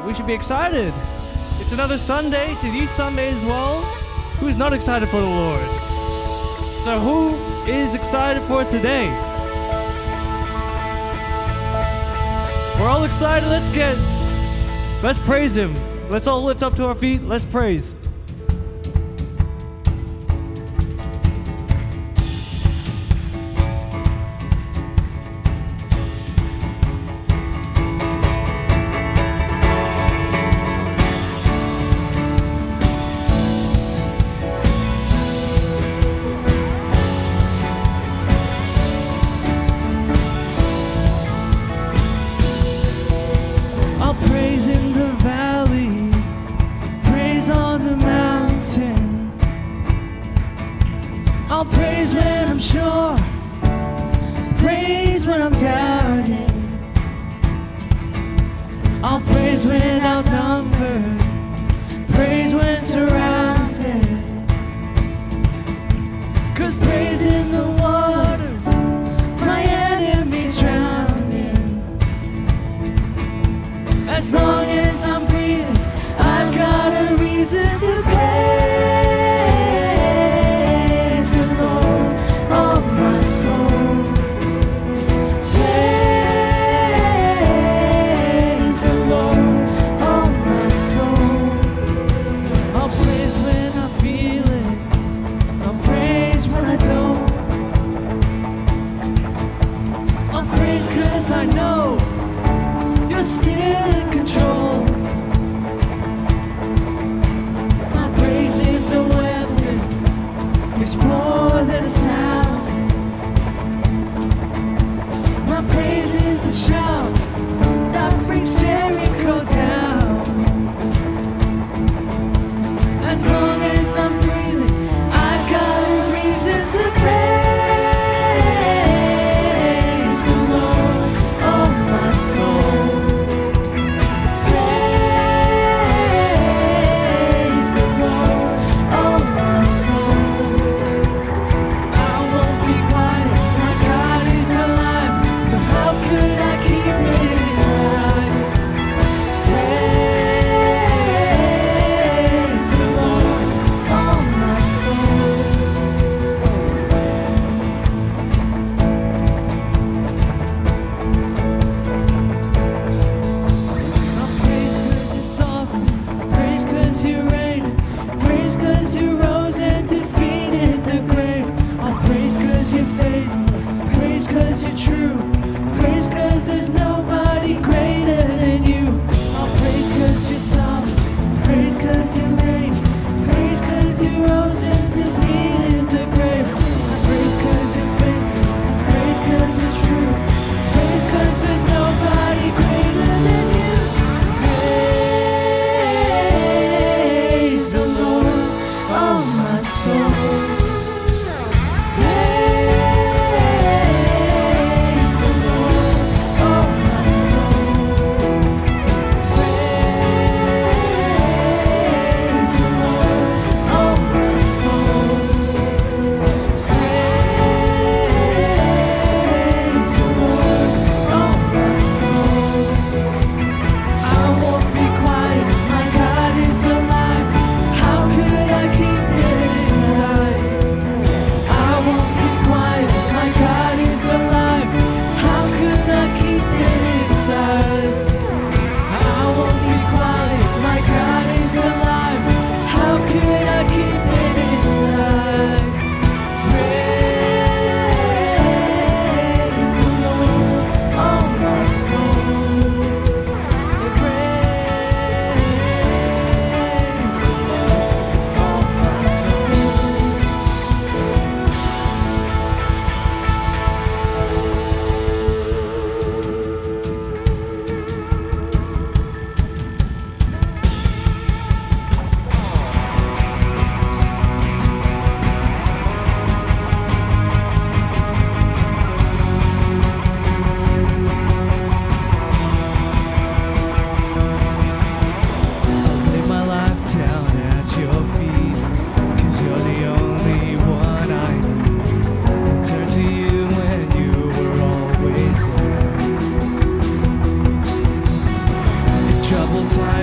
We should be excited. It's another Sunday. It's an East Sunday as well. Who's not excited for the Lord? So who is excited for today? We're all excited. Let's praise Him. Let's all lift up to our feet. Let's praise.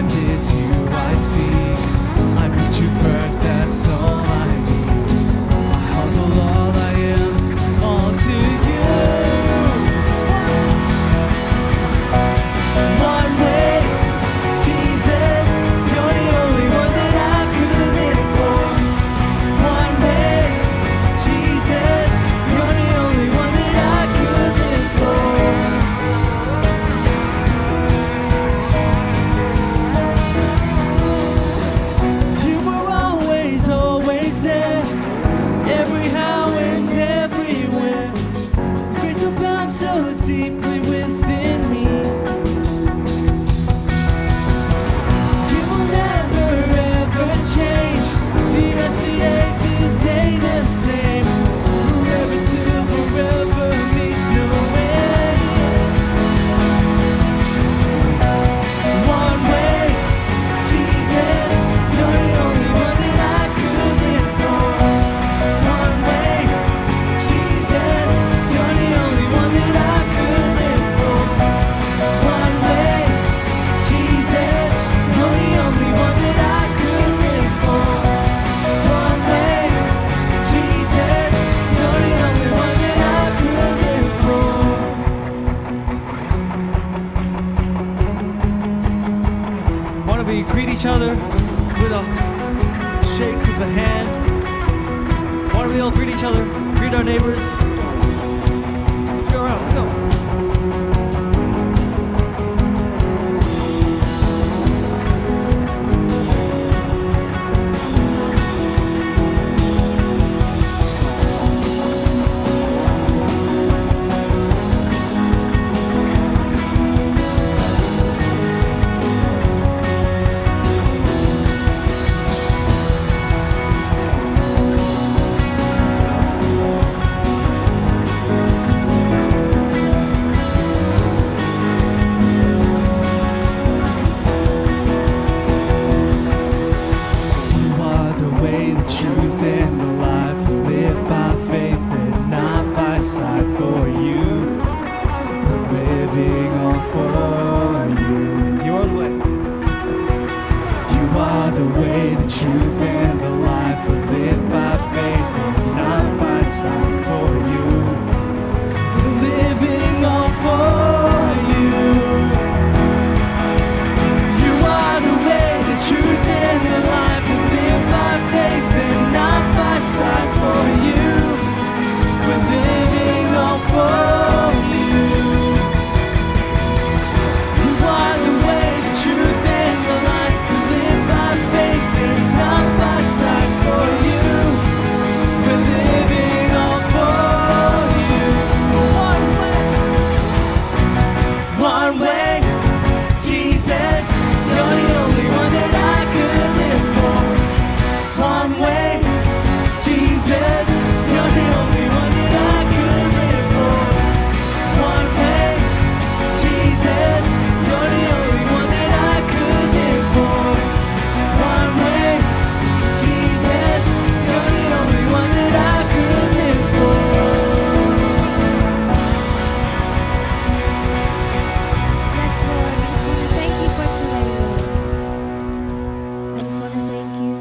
time it's you I seek. I put you first, that's all I need. I humble all I am, all to you. One way, Jesus, you're the only one that I could live for. One way, Jesus, you're the only one that I could live for. You were always, always there, every how and everywhere. Grace abounds so deeply within me. You will never ever change. The yesterday, today the same. Forever to forever meets no end. One way, Jesus, you're the only one that I could live for. One way, Jesus, you're the only one that I could live for. One way, Jesus, you're the only one that I could live for. One way, Jesus, you're the only one that I could live for. Why don't we greet each other with a shake of the hand? Why don't we all greet each other, greet our neighbors? Let's go around, let's go. You are the way, the truth, and the life. We live by faith and not by sight. For you, we're living all for you. You are the way. You are the way, the truth, and the life. We live by faith and not by sight. For you, we're living all for you. You are the way, the truth, and the life. We live by faith and not by sight. For you, we're living all for you. You are the way, the truth, and the life. We live by faith and not by sight. For you, we're living all for you. One way. One way, Jesus, you're the only one that I could live for. One way, Jesus, you're the only one that I could live for. One way, Jesus, you're the only one that I could live for. One way, Jesus, you're the only one that I could live for. Yes, Lord, I just want to thank you for today, Lord. I just want to thank you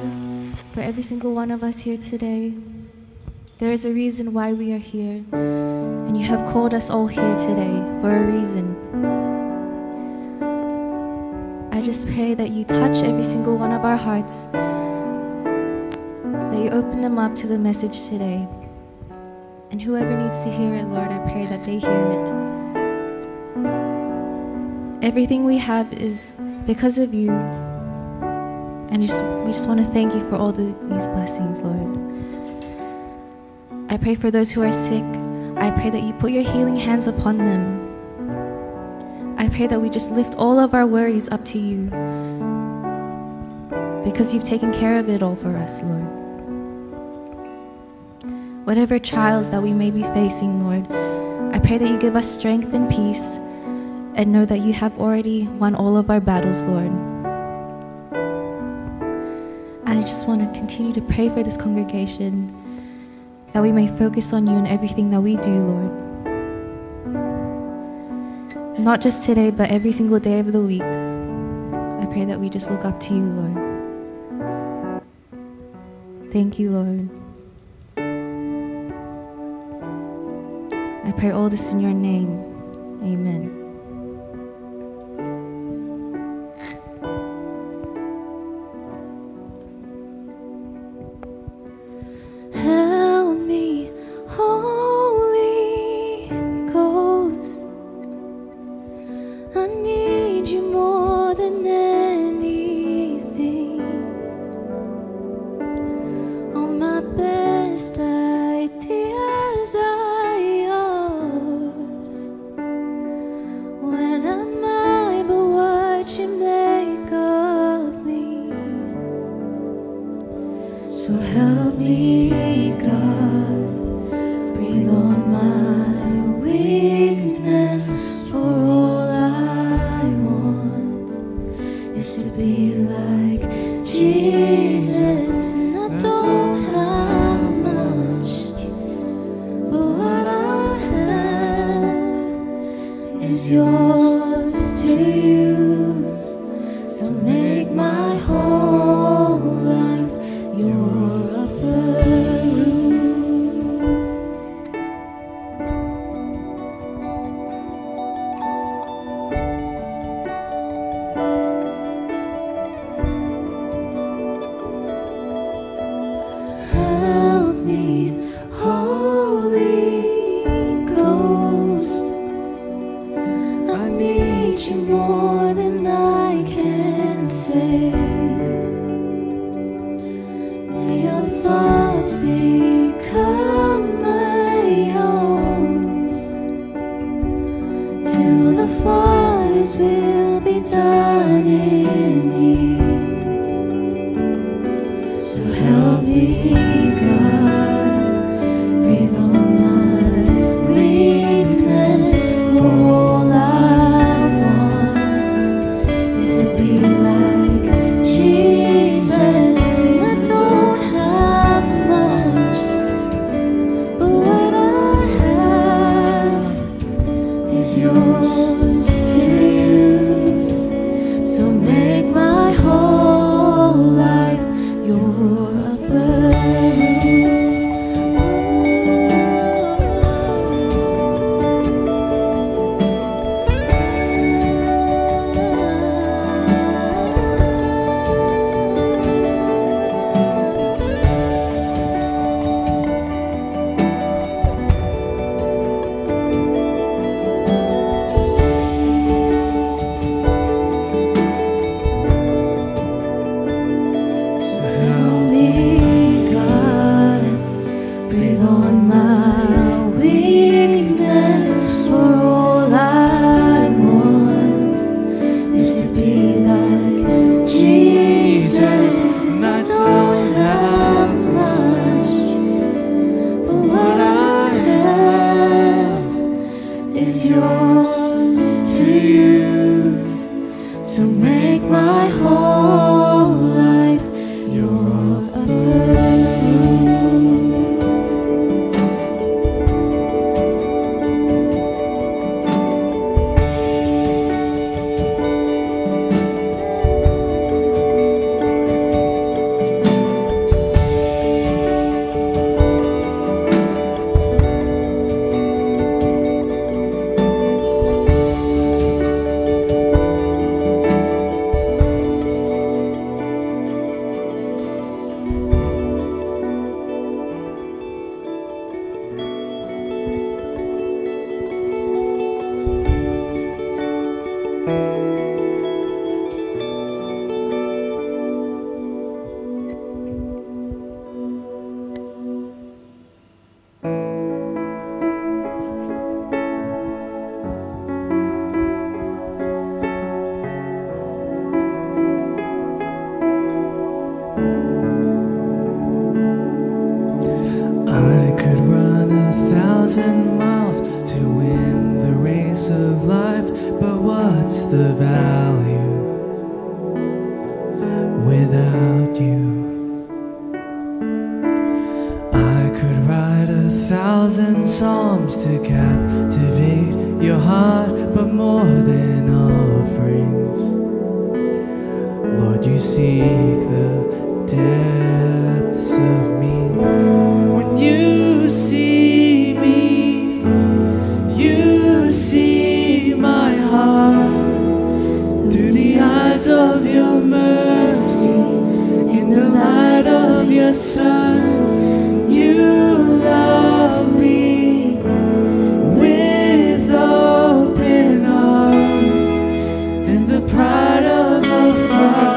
for every single one of us here today. There is a reason why we are here, and you have called us all here today for a reason. I just pray that you touch every single one of our hearts, that you open them up to the message today. And whoever needs to hear it, Lord, I pray that they hear it. Everything we have is because of you. And we just want to thank you for all these blessings, Lord. I pray for those who are sick. I pray that you put your healing hands upon them. I pray that we just lift all of our worries up to you, because you've taken care of it all for us, Lord. Whatever trials that we may be facing, Lord, I pray that you give us strength and peace, and know that you have already won all of our battles, Lord. And I just want to continue to pray for this congregation, that we may focus on you in everything that we do, Lord. Not just today, but every single day of the week. I pray that we just look up to you, Lord. Thank you, Lord. I pray all this in your name. Amen. Help me, Holy Ghost. I need you more than anything. All my best ideas are yours. When am I but what you make of me? So help me, God, breathe on my weakness. For all I want is to be like Jesus. And I don't have much, but what I have is yours to use. So make my whole life your upper room. Help me, Holy Ghost. I need you more than I can say. May your thoughts become my own, till the Father's will be done in me. So help me, God, breathe on my weakness. For all I want is to be like Jesus. And I don't have much, but what I have is yours to use. So make my whole life your upper Help me, God, breathe on my weakness. For all I want is to be like Jesus. And I don't have much, but what I have is yours to use. So make my whole life your upper room. I could run 1,000 miles to win the race of life, but what's the value without you? I could write 1,000 psalms to captivate your heart, but more than offerings seek the depths of me. When you see me, you see my heart through the eyes of your mercy, in the light of your Son. You love me with open arms and the pride of a father.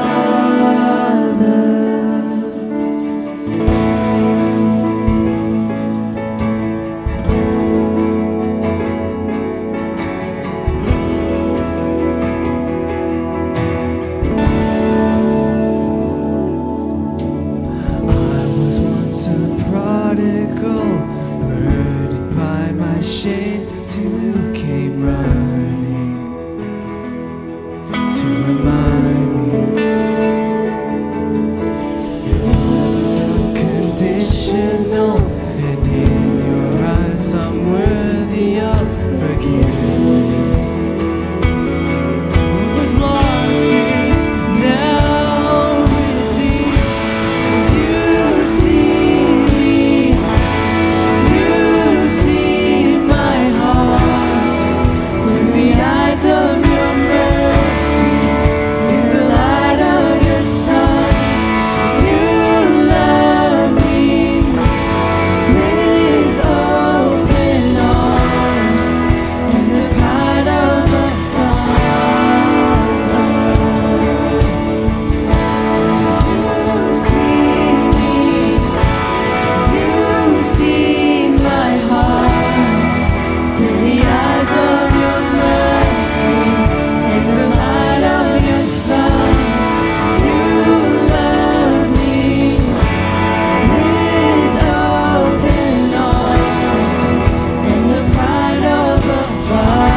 I was once a prodigal, burdened by my shame, till you came running to remind me. Your love is unconditional, and in your eyes I'm worthy of forgiveness. What was lost is now redeemed. And you see me, you see my heart through the eyes of your mercy, in the light of your Son. You love me with open arms and the pride of a father. You see me, you see my heart through the eyes of your mercy, in the light of your Son. You love me with open arms and the pride of a father.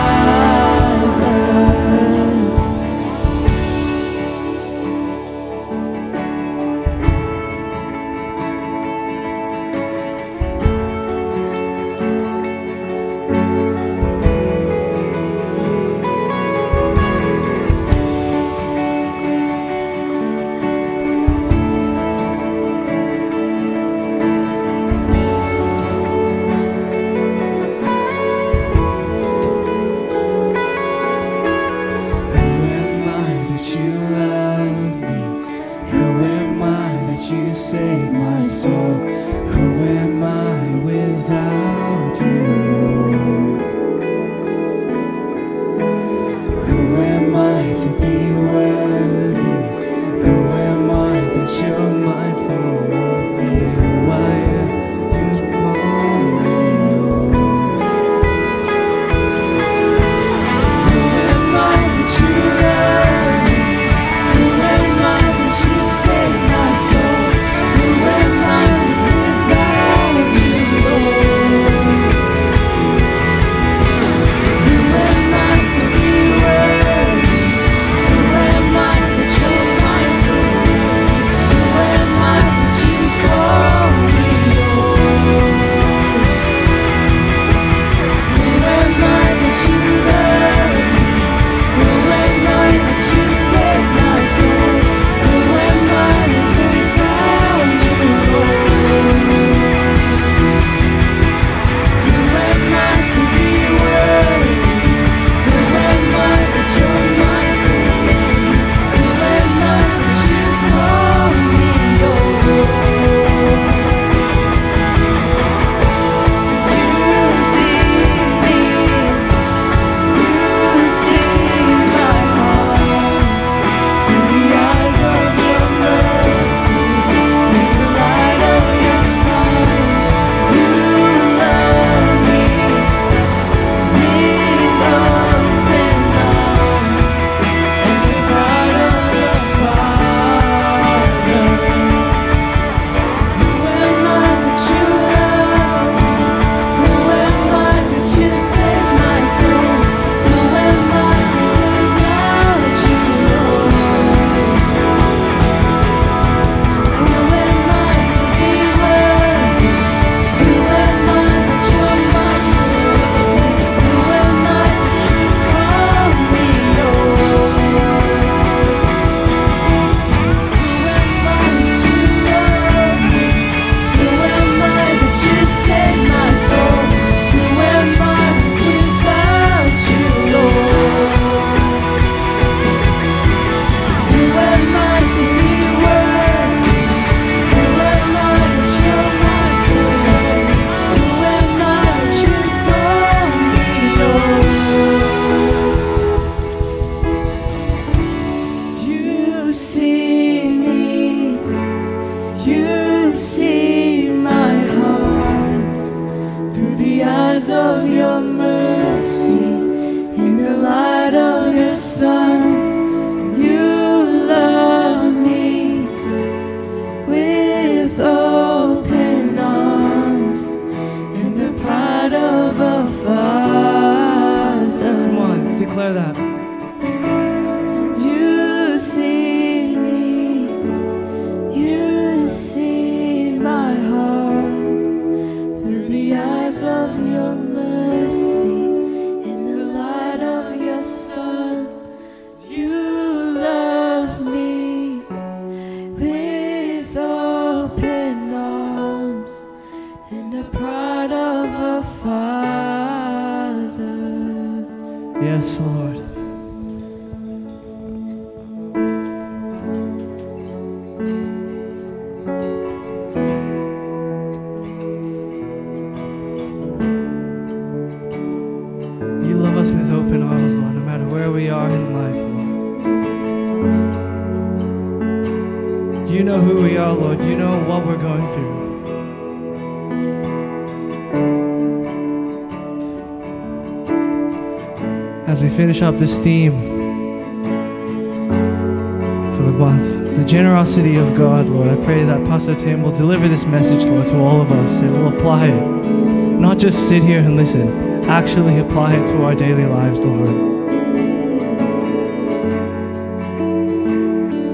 Who am I that you love me? Who am I that you save my soul? Who am I without you, Lord? Who am I to be worthy? Who am I that you're mindful of me? Why am you call me yours? Who am I that you love me? Who am I that you save my soul? Who am I You know who we are, Lord. You know what we're going through. As we finish up this theme for the month, the generosity of God, Lord, I pray that Pastor Tim will deliver this message, Lord, to all of us. It will apply it. Not just sit here and listen, actually apply it to our daily lives, Lord.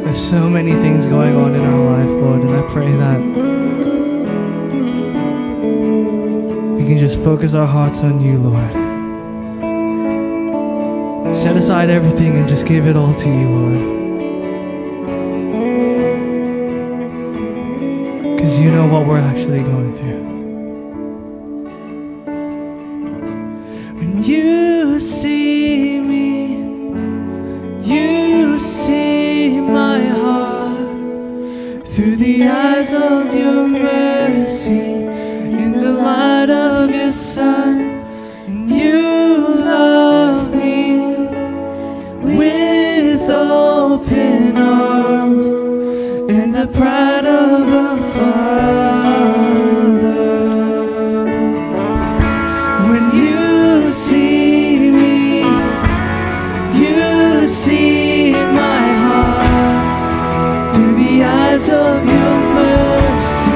There's so many things going on in our life, Lord, and I pray that we can just focus our hearts on you, Lord. Set aside everything and just give it all to you, Lord. Because you know what we're actually going through. When you see me, you see my heart through the eyes of your mercy, in the light of your Son. You love me with open arms and the pride of a father. When you see me, you see my heart through the eyes of your mercy,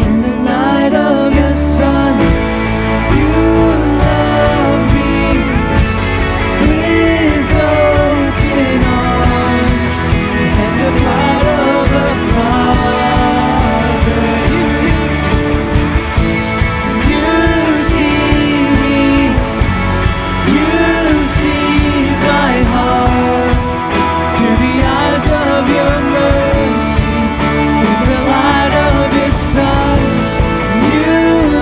in the light of your Son. You love me with open arms and the pride of a father. You see me, you see my heart through the eyes of your mercy, in the light of your Son. You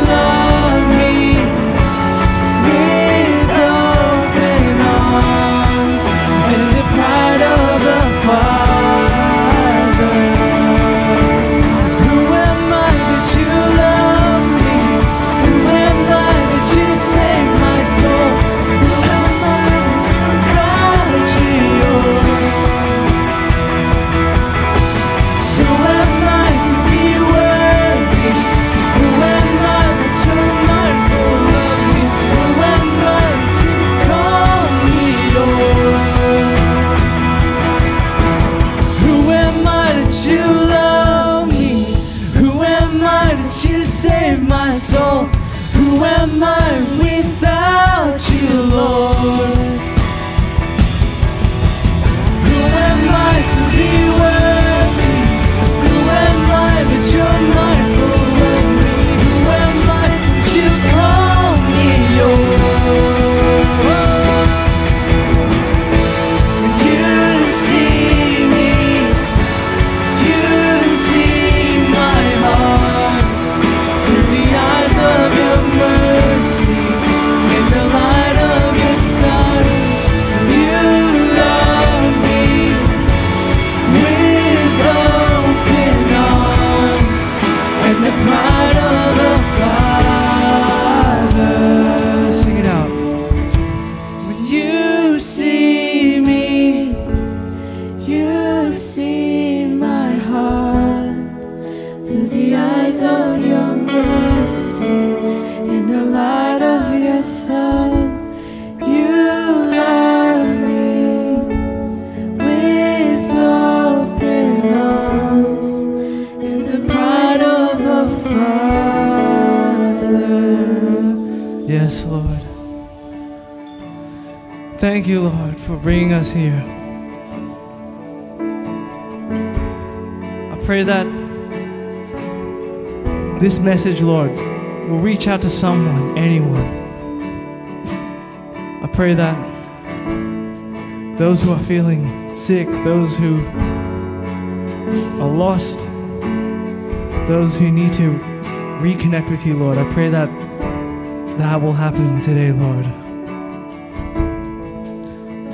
love me with open arms and the pride of a father. Who am I that you love me? Who am I that you save my soul? Who am I that you call me yours? Who am I to be worthy? Who am I that you're mindful of me? Who am I that you call me yours? Who am I that you love me? Who am I that you save my soul? Who am I without you, Lord? Who am I to be worthy? Who am I that you're mindful of me? Who am I that you call me yours? You see me, you see my heart through the eyes of your mercy, in the light of your Son. You love me with open arms and the pride of a father. Sing it out. When you see me, you see my heart through the eyes of your mercy, in the light of your Son. You love me with open arms in the pride of a father. Yes, Lord. Thank you, Lord, for bringing us here. I pray that this message, Lord, will reach out to someone, anyone. I pray that those who are feeling sick, those who are lost, those who need to reconnect with you, Lord, I pray that that will happen today, Lord.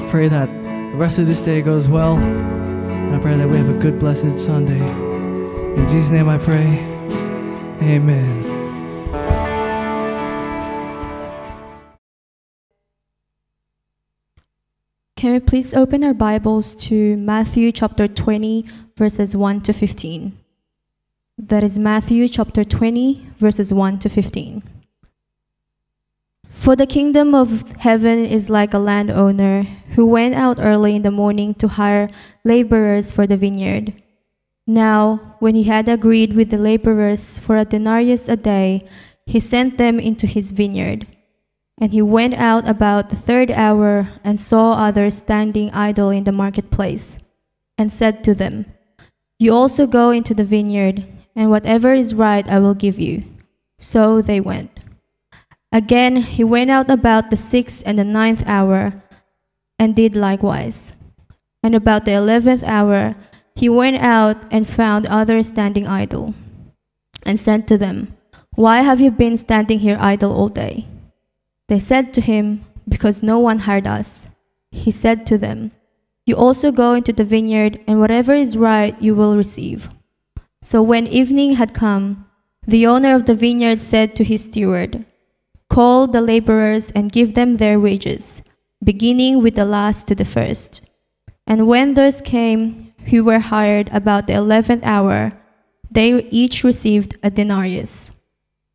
I pray that the rest of this day goes well, and I pray that we have a good, blessed Sunday. In Jesus' name I pray, amen. Can we please open our Bibles to Matthew chapter 20, verses 1 to 15? That is Matthew chapter 20, verses 1 to 15. For the kingdom of heaven is like a landowner who went out early in the morning to hire laborers for the vineyard. Now, when he had agreed with the laborers for a denarius a day, he sent them into his vineyard. And he went out about the third hour and saw others standing idle in the marketplace, and said to them, "You also go into the vineyard, and whatever is right I will give you." So they went. Again he went out about the 6th and the 9th hour, and did likewise. And about the 11th hour he went out and found others standing idle, and said to them, "Why have you been standing here idle all day?" They said to him, "Because no one hired us." He said to them, "You also go into the vineyard, and whatever is right you will receive." So when evening had come, the owner of the vineyard said to his steward, "Call the laborers and give them their wages, beginning with the last to the first." And when those came who were hired about the 11th hour, they each received a denarius.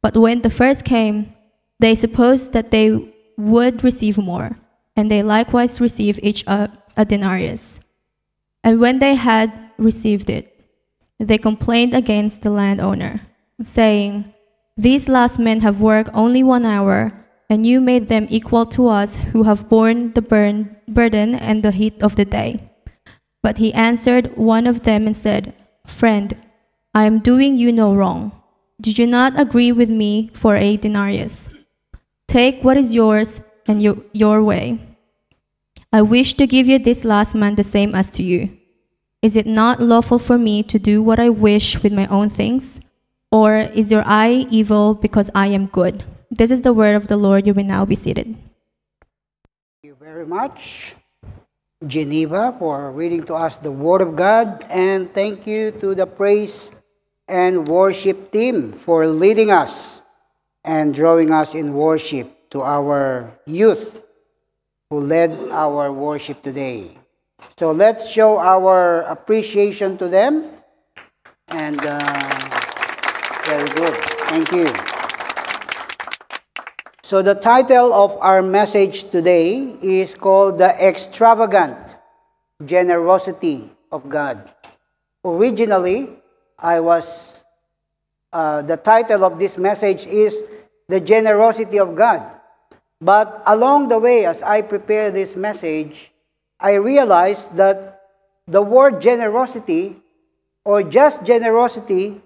But when the first came, they supposed that they would receive more, and they likewise received each a denarius. And when they had received it, they complained against the landowner, saying, "These last men have worked only 1 hour, and you made them equal to us who have borne the burden and the heat of the day." But he answered one of them and said, "Friend, I am doing you no wrong. Did you not agree with me for a denarius? Take what is yours and your way. I wish to give you this last man the same as to you. Is it not lawful for me to do what I wish with my own things? Or is your eye evil because I am good?" This is the word of the Lord. You may now be seated. Thank you very much, Geneva, for reading to us the Word of God. And thank you to the praise and worship team for leading us and drawing us in worship, to our youth who led our worship today. So let's show our appreciation to them. And very good. Thank you. So the title of our message today is called The Extravagant Generosity of God. Originally, the title of this message is The Generosity of God. But along the way, as I prepare this message, I realized that the word generosity, or just generosity,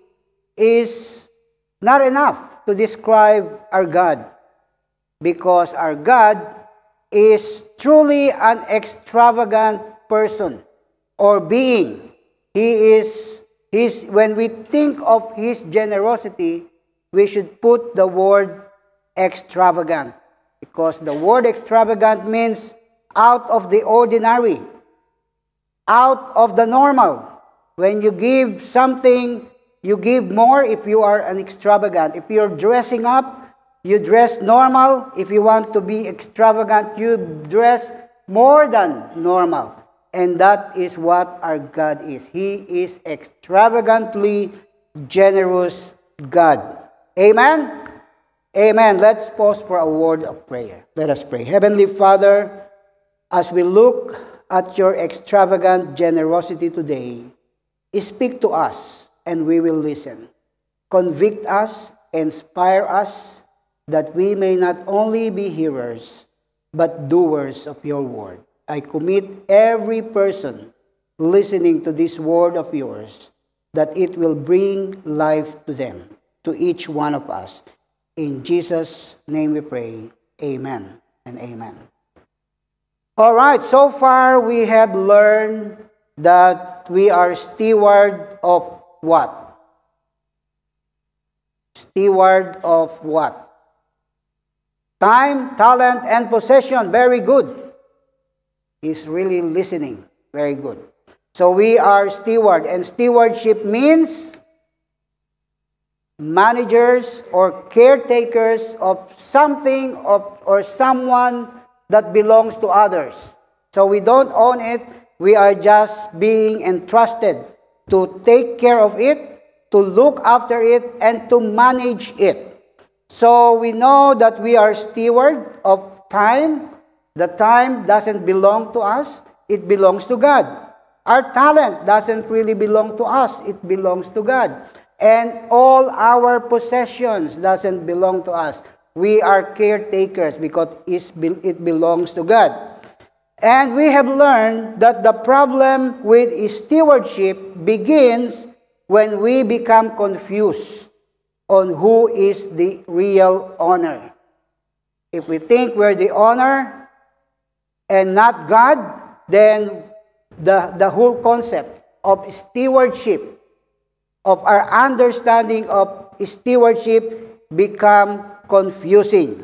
is not enough to describe our God, because our God is truly an extravagant person or being. When we think of His generosity, we should put the word extravagant, because the word extravagant means out of the ordinary, out of the normal. When you give something, you give more if you are an extravagant. If you're dressing up, you dress normal. If you want to be extravagant, you dress more than normal. And that is what our God is. He is extravagantly generous God. Amen? Amen. Let's pause for a word of prayer. Let us pray. Heavenly Father, as we look at your extravagant generosity today, speak to us and we will listen. Convict us, inspire us, that we may not only be hearers, but doers of your word. I commit every person listening to this word of yours, that it will bring life to them, to each one of us. In Jesus' name we pray. Amen and amen. All right, so far we have learned that we are steward of what? Steward of what? Time, talent, and possession. Very good. He's really listening. Very good. So we are steward, and stewardship means managers or caretakers of something or someone that belongs to others. So we don't own it. We are just being entrusted to take care of it, to look after it, and to manage it. So we know that we are steward of time. The time doesn't belong to us. It belongs to God. Our talent doesn't really belong to us. It belongs to God. And all our possessions doesn't belong to us. We are caretakers because it belongs to God. And we have learned that the problem with stewardship begins when we become confused on who is the real owner. If we think we're the owner and not God, then the whole concept of stewardship, of our understanding of stewardship become confusing,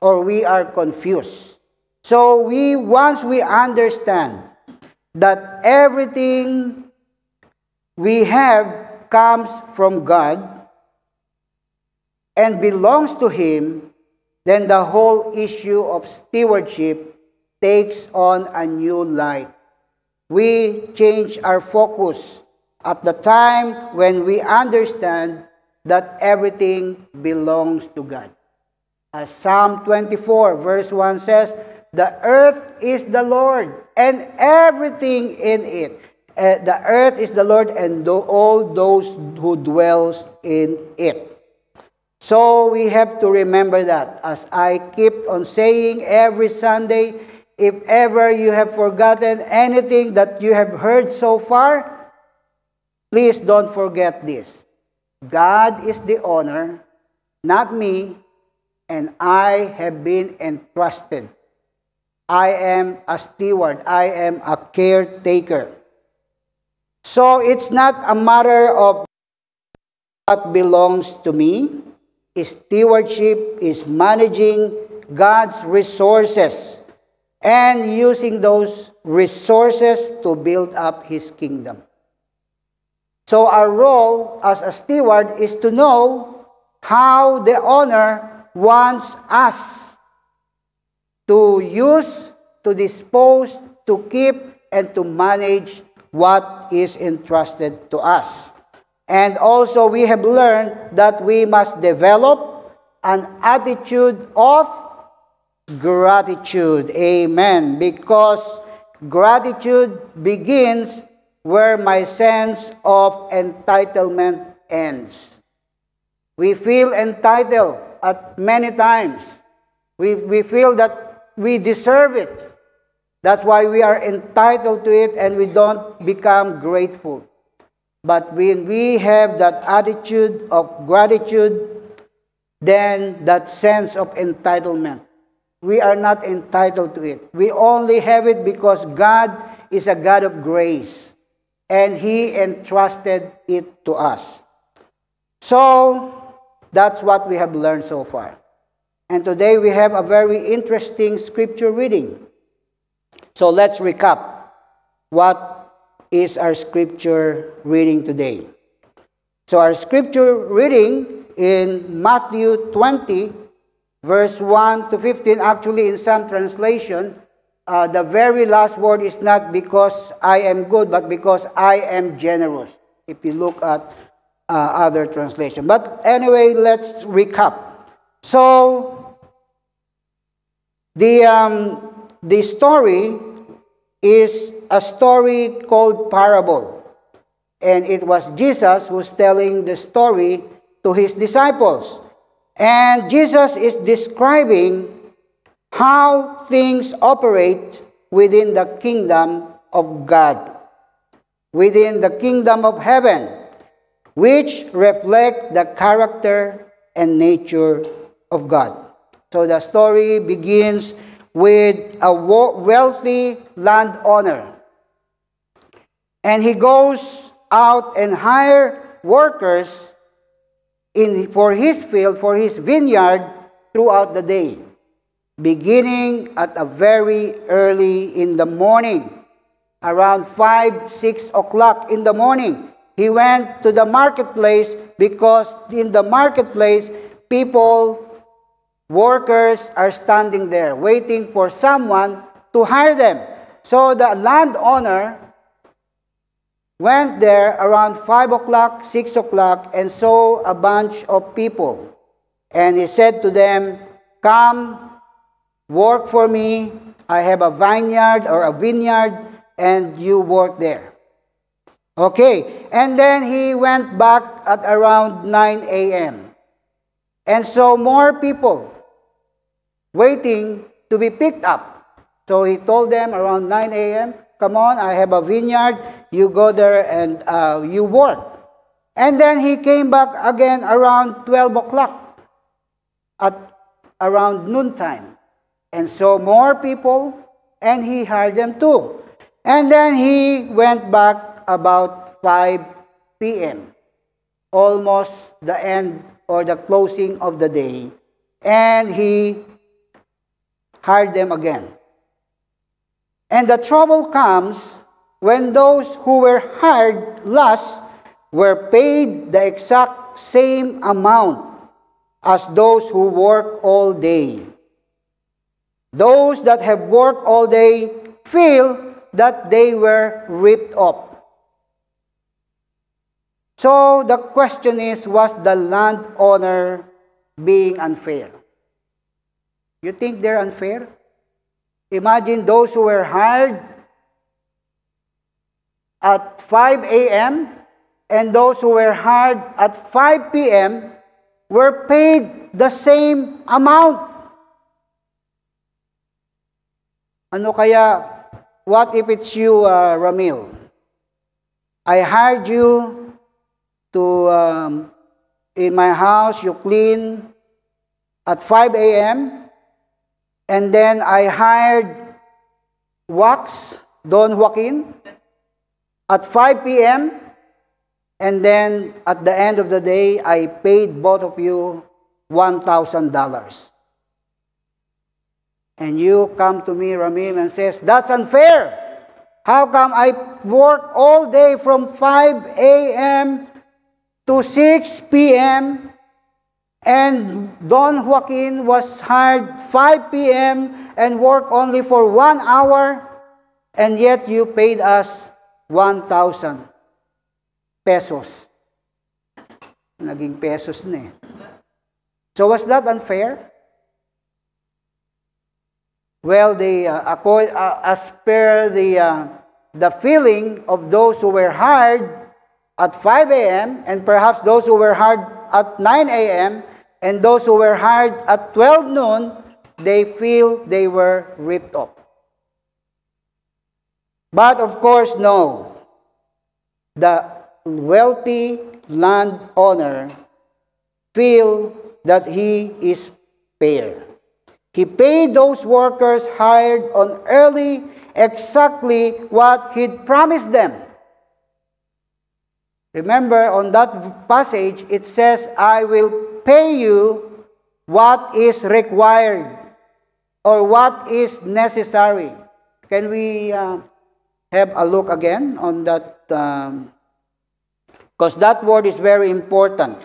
or we are confused. So once we understand that everything we have comes from God and belongs to Him, then the whole issue of stewardship takes on a new light. We change our focus at the time when we understand that everything belongs to God. As Psalm 24 verse 1 says, "The earth is the Lord and everything in it." The earth is the Lord and all those who dwells in it. So we have to remember that. As I keep on saying every Sunday, if ever you have forgotten anything that you have heard so far, please don't forget this. God is the owner, not me, and I have been entrusted. I am a steward. I am a caretaker. So it's not a matter of what belongs to me. Stewardship is managing God's resources and using those resources to build up His kingdom. So our role as a steward is to know how the owner wants us to use, to dispose, to keep, and to manage what is entrusted to us. And also we have learned that we must develop an attitude of gratitude. Amen. Because gratitude begins where my sense of entitlement ends. We feel entitled at many times. We feel that we deserve it. That's why we are entitled to it and we don't become grateful. But when we have that attitude of gratitude, then that sense of entitlement, we are not entitled to it. We only have it because God is a God of grace and He entrusted it to us. So, that's what we have learned so far. And today we have a very interesting scripture reading. So let's recap what is our scripture reading today. So our scripture reading in Matthew 20, verse 1 to 15, actually in some translation, the very last word is not because I am good, but because I am generous, if you look at other translation. But anyway, let's recap. So, the story is a story called parable. And it was Jesus who's telling the story to His disciples. And Jesus is describing how things operate within the kingdom of God, within the kingdom of heaven, which reflect the character and nature of God. So the story begins with a wealthy landowner. And he goes out and hire workers for his field, for his vineyard, throughout the day, beginning at a very early in the morning, around 5, 6 o'clock in the morning. He went to the marketplace because in the marketplace, workers are standing there waiting for someone to hire them. So the landowner went there around 5 o'clock, 6 o'clock, and saw a bunch of people. And he said to them, "Come, work for me. I have a vineyard or a vineyard, and you work there." Okay, and then he went back at around 9 a.m. And so more people waiting to be picked up. So he told them around 9 a.m., "Come on, I have a vineyard. You go there and you work." And then he came back again around 12 o'clock at around noontime. And so more people, and he hired them too. And then he went back about 5 p.m., almost the end or the closing of the day. And he hired them again. And the trouble comes when those who were hired last were paid the exact same amount as those who work all day. Those that have worked all day feel that they were ripped off. So the question is, was the landowner being unfair? You think they're unfair? Imagine those who were hired at 5 a.m. and those who were hired at 5 p.m. were paid the same amount. Ano kaya, what if it's you, Ramil? I hired you to, in my house, you clean at 5 a.m. And then I hired Wax, Don Joaquin, at 5 p.m. And then at the end of the day, I paid both of you $1,000. And you come to me, Ramil, and says, "That's unfair. How come I work all day from 5 a.m. to 6 p.m. and Don Joaquin was hired 5 p.m. and worked only for 1 hour, and yet you paid us 1,000 pesos." Naging pesos na eh. So was that unfair? Well, as per the feeling of those who were hired at 5 a.m. and perhaps those who were hired at 9 a.m. and those who were hired at 12 noon, they feel they were ripped off. But of course, no. The wealthy landowner feel that he is fair. He paid those workers hired on early exactly what he'd promised them. Remember, on that passage, it says, "I will pay you what is required or what is necessary." Can we have a look again on that? Because that word is very important.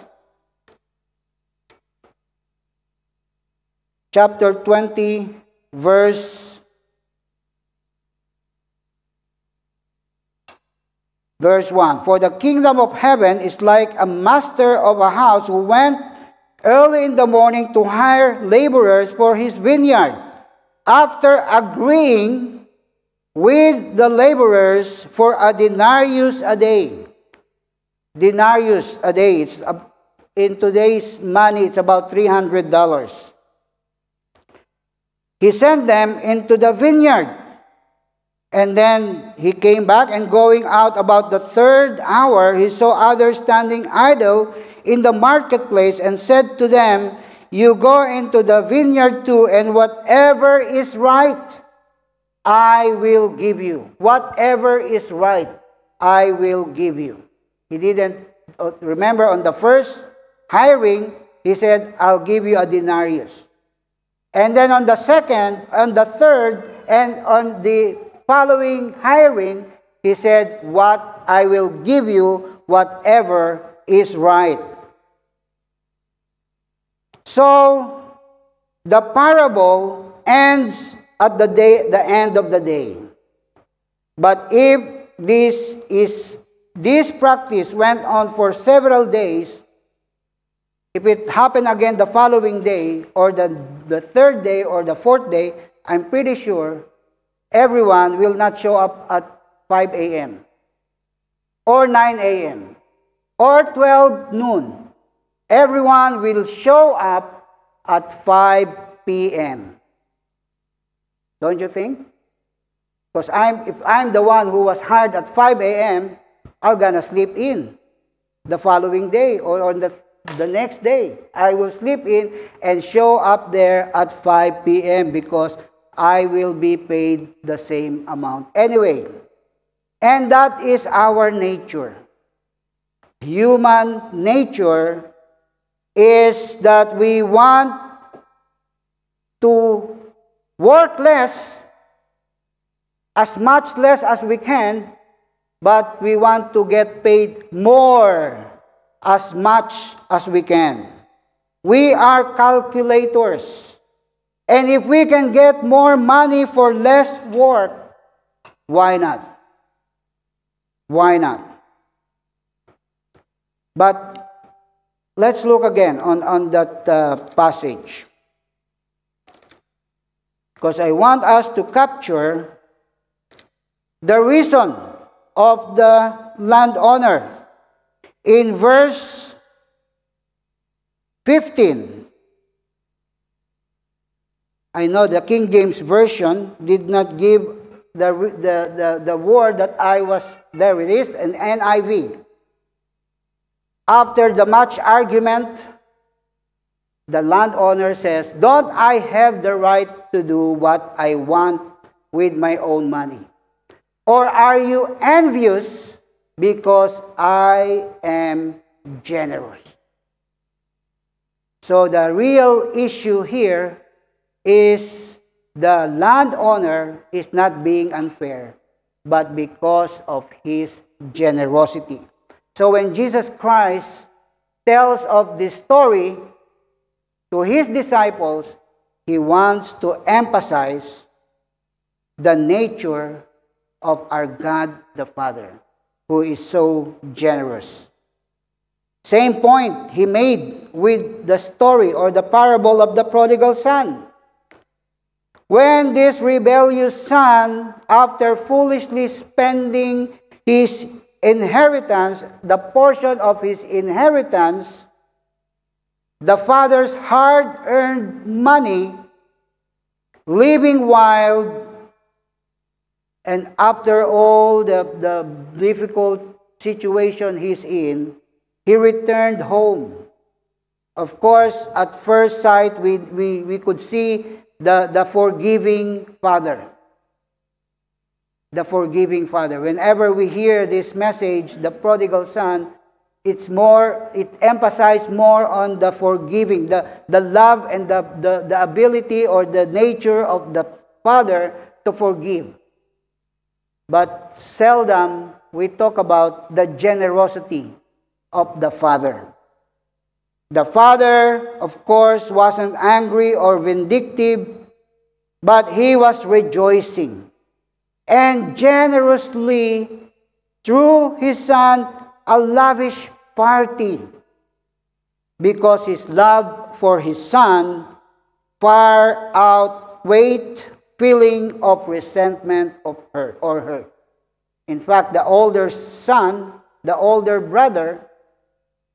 Chapter 20, verse 1. "For the kingdom of heaven is like a master of a house who went early in the morning to hire laborers for his vineyard. After agreeing with the laborers for a denarius a day." Denarius a day. In today's money, it's about $300. He sent them into the vineyard. And then he came back, and going out about the 3rd hour, he saw others standing idle in the marketplace, and said to them, "You go into the vineyard too, and whatever is right, I will give you." Whatever is right, I will give you. He didn't, remember on the first hiring, he said, "I'll give you a denarius." And then on the second, on the third, and on the following hiring, he said, "What I will give you, whatever is right." So the parable ends at the end of the day. But if this practice went on for several days, if it happened again the following day, or the third day, or the fourth day, I'm pretty sure everyone will not show up at 5 a.m. or 9 a.m. or 12 noon. Everyone will show up at 5 p.m. Don't you think? Because if I'm the one who was hired at 5 a.m., I'm gonna sleep in the following day or on the next day. I will sleep in and show up there at 5 p.m. because I will be paid the same amount anyway. And that is our nature. Human nature is that we want to work less, as much less as we can, but we want to get paid more, as much as we can. We are calculators. And if we can get more money for less work, why not? Why not? But let's look again on that passage. Because I want us to capture the reason of the landowner. In verse 15, I know the King James Version did not give the word that I was, there it is, an NIV. After the much argument, the landowner says, "Don't I have the right to do what I want with my own money? Or are you envious because I am generous?" So the real issue here is the landowner is not being unfair, but because of his generosity. So when Jesus Christ tells of this story to his disciples, he wants to emphasize the nature of our God the Father, who is so generous. Same point he made with the story or the parable of the prodigal son. When this rebellious son, after foolishly spending his inheritance, the portion of his inheritance, the father's hard-earned money, living wild, and after all the difficult situation he's in, he returned home. Of course, at first sight, we could see the forgiving father. The forgiving father. Whenever we hear this message, the prodigal son, it emphasizes more on the forgiving, the love and the ability or the nature of the father to forgive. But seldom we talk about the generosity of the father. The father, of course, wasn't angry or vindictive, but he was rejoicing and generously threw his son a lavish party because his love for his son far outweighed feeling of resentment of her or her. In fact, the older son, the older brother,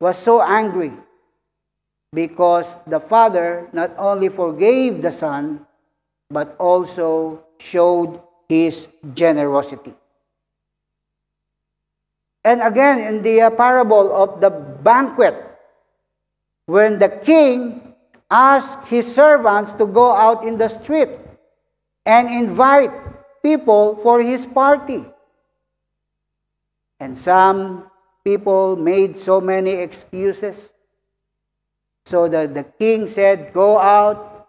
was so angry because the father not only forgave the son, but also showed his generosity. And again, in the parable of the banquet, when the king asked his servants to go out in the street and invite people for his party. And some people made so many excuses. So the king said, "Go out,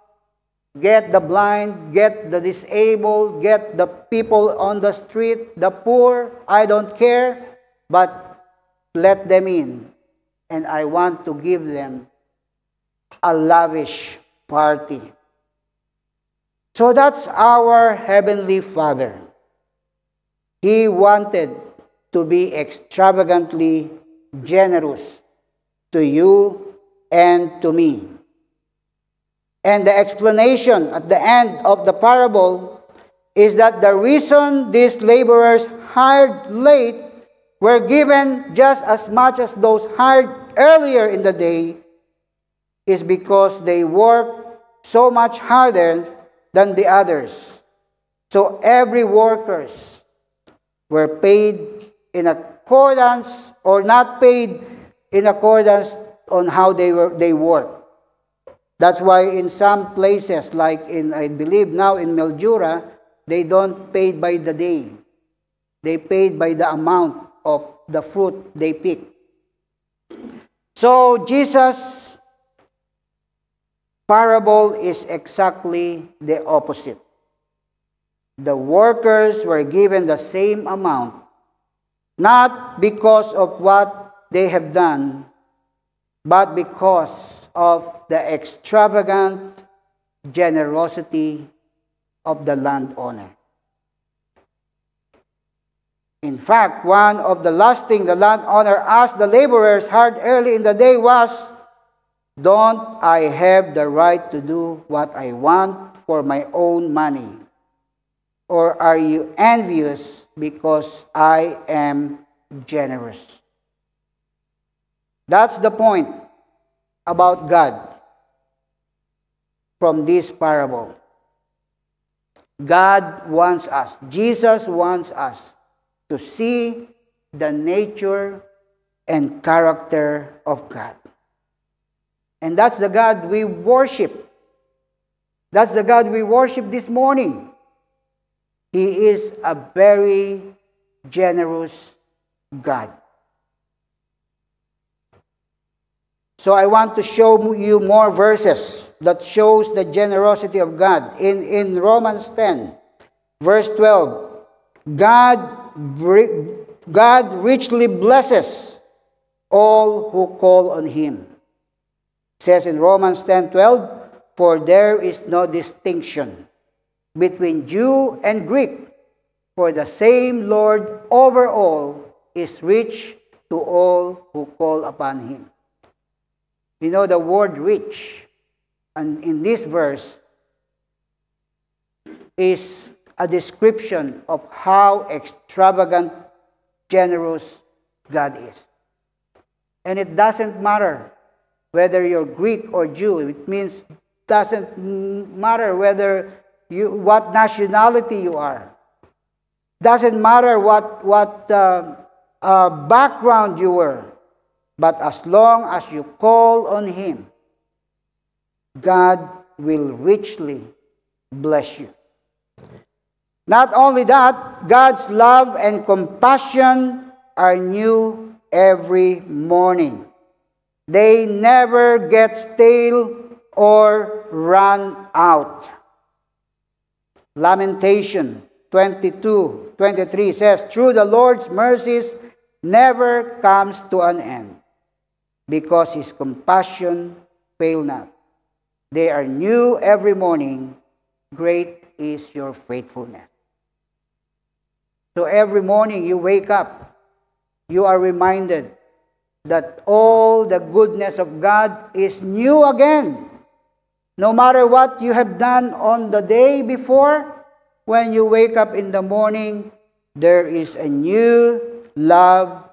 get the blind, get the disabled, get the people on the street, the poor, I don't care, but let them in. And I want to give them a lavish party." So that's our Heavenly Father. He wanted to be extravagantly generous to you and to me. And the explanation at the end of the parable is that the reason these laborers hired late were given just as much as those hired earlier in the day is because they worked so much harder than the others. So every workers were paid in accordance or not paid in accordance on how they work. That's why in some places, like I believe now in Mildura, they don't pay by the day. They paid by the amount of the fruit they pick. So Jesus' parable is exactly the opposite. The workers were given the same amount, not because of what they have done, but because of the extravagant generosity of the landowner. In fact, one of the last things the landowner asked the laborers hired early in the day was, "Don't I have the right to do what I want for my own money? Or are you envious because I am generous?" That's the point about God from this parable. God wants us, Jesus wants us to see the nature and character of God. And that's the God we worship. That's the God we worship this morning. He is a very generous God. So I want to show you more verses that shows the generosity of God. In Romans 10, verse 12, God richly blesses all who call on Him. It says in Romans 10:12, "For there is no distinction between Jew and Greek, for the same Lord over all is rich to all who call upon Him." You know, the word rich, and in this verse, is a description of how extravagant, generous God is. And it doesn't matter whether you're Greek or Jew. It means doesn't matter whether what nationality you are. Doesn't matter what background you were. But as long as you call on Him, God will richly bless you. Not only that, God's love and compassion are new every morning. They never get stale or run out. Lamentation 22:23 says, "Through the Lord's mercies never comes to an end, because His compassion fail not. They are new every morning. Great is your faithfulness." So every morning you wake up, you are reminded that all the goodness of God is new again. No matter what you have done on the day before, when you wake up in the morning, there is a new love,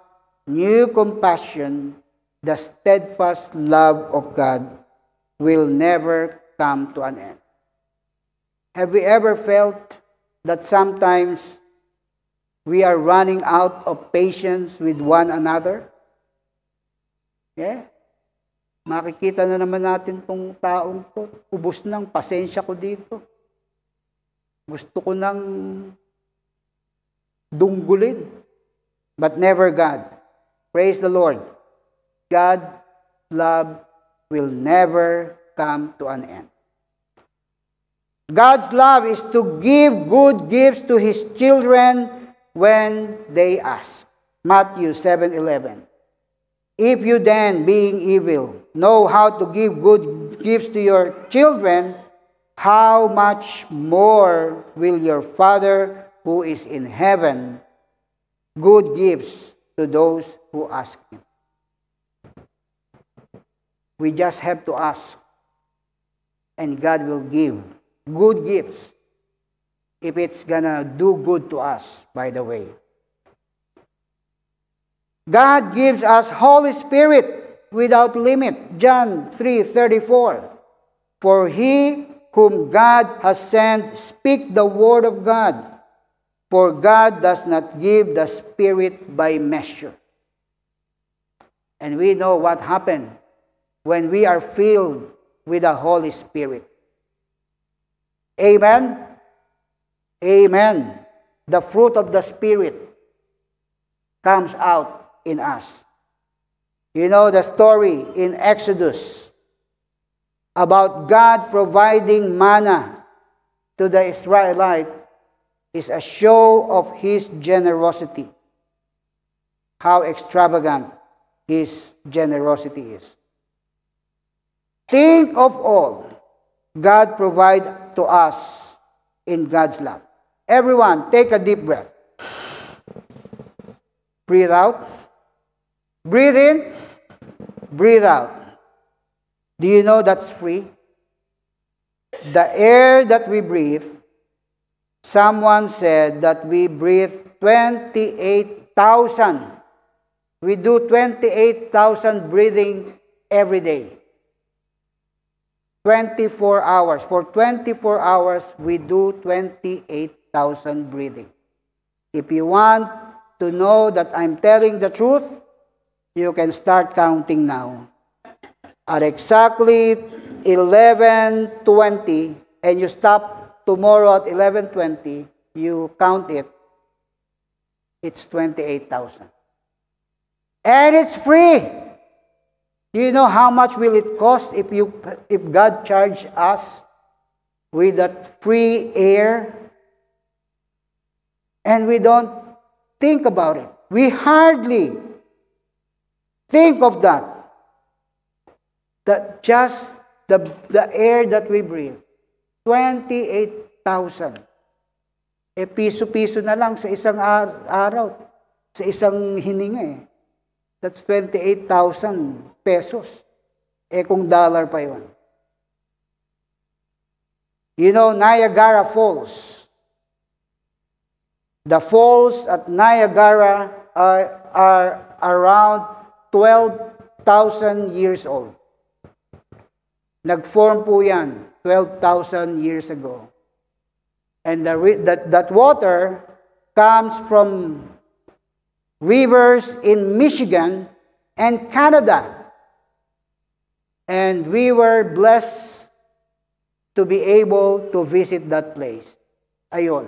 new compassion. The steadfast love of God will never come to an end. Have we ever felt that sometimes we are running out of patience with one another? Yeah? Makikita na naman natin tong taong to. Ubus ng pasensya ko dito. Gusto ko nang dunggulin. But never God. Praise the Lord. God's love will never come to an end. God's love is to give good gifts to His children when they ask. Matthew 7:11. "If you then, being evil, know how to give good gifts to your children, how much more will your Father who is in heaven good gifts to those who ask Him. We just have to ask, and God will give good gifts if it's gonna do good to us, by the way. God gives us Holy Spirit without limit. John 3:34. For he whom God has sent speak the word of God. For God does not give the Spirit by measure. And we know what happened when we are filled with the Holy Spirit. Amen? Amen. The fruit of the Spirit comes out in us. You know the story in Exodus about God providing manna to the Israelites is a show of His generosity. How extravagant His generosity is. Think of all God provides to us in God's love. Everyone, take a deep breath. Breathe out. Breathe in. Breathe out. Do you know that's free? The air that we breathe, someone said that we breathe 28,000. We do 28,000 breathing every day. 24 hours. For 24 hours, we do 28,000 breathing. If you want to know that I'm telling the truth, you can start counting now. At exactly 11:20, and you stop tomorrow at 11:20, you count it, it's 28,000. And it's free. Do you know how much will it cost if God charged us with that free air? And we don't think about it. We hardly think of that. That just the air that we breathe, 28,000. Piso-piso na lang sa isang araw, sa isang hininga eh. That's 28,000 pesos. Kung dollar pa yun. You know, Niagara Falls. The falls at Niagara are around 12,000 years old. Nag-form po yan 12,000 years ago. And that water comes from rivers in Michigan and Canada. And we were blessed to be able to visit that place. Ayun.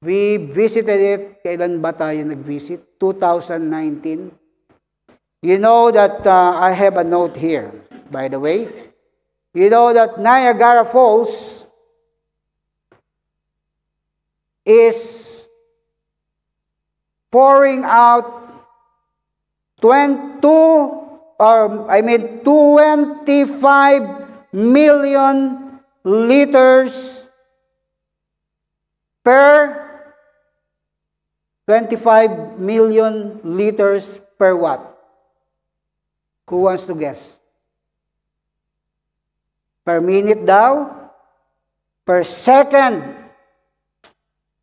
We visited it, kailan ba tayo nag-visit? 2019. You know that I have a note here, by the way. You know that Niagara Falls is pouring out 25 million liters per 25 million liters per what? Who wants to guess? Per minute daw? Per second?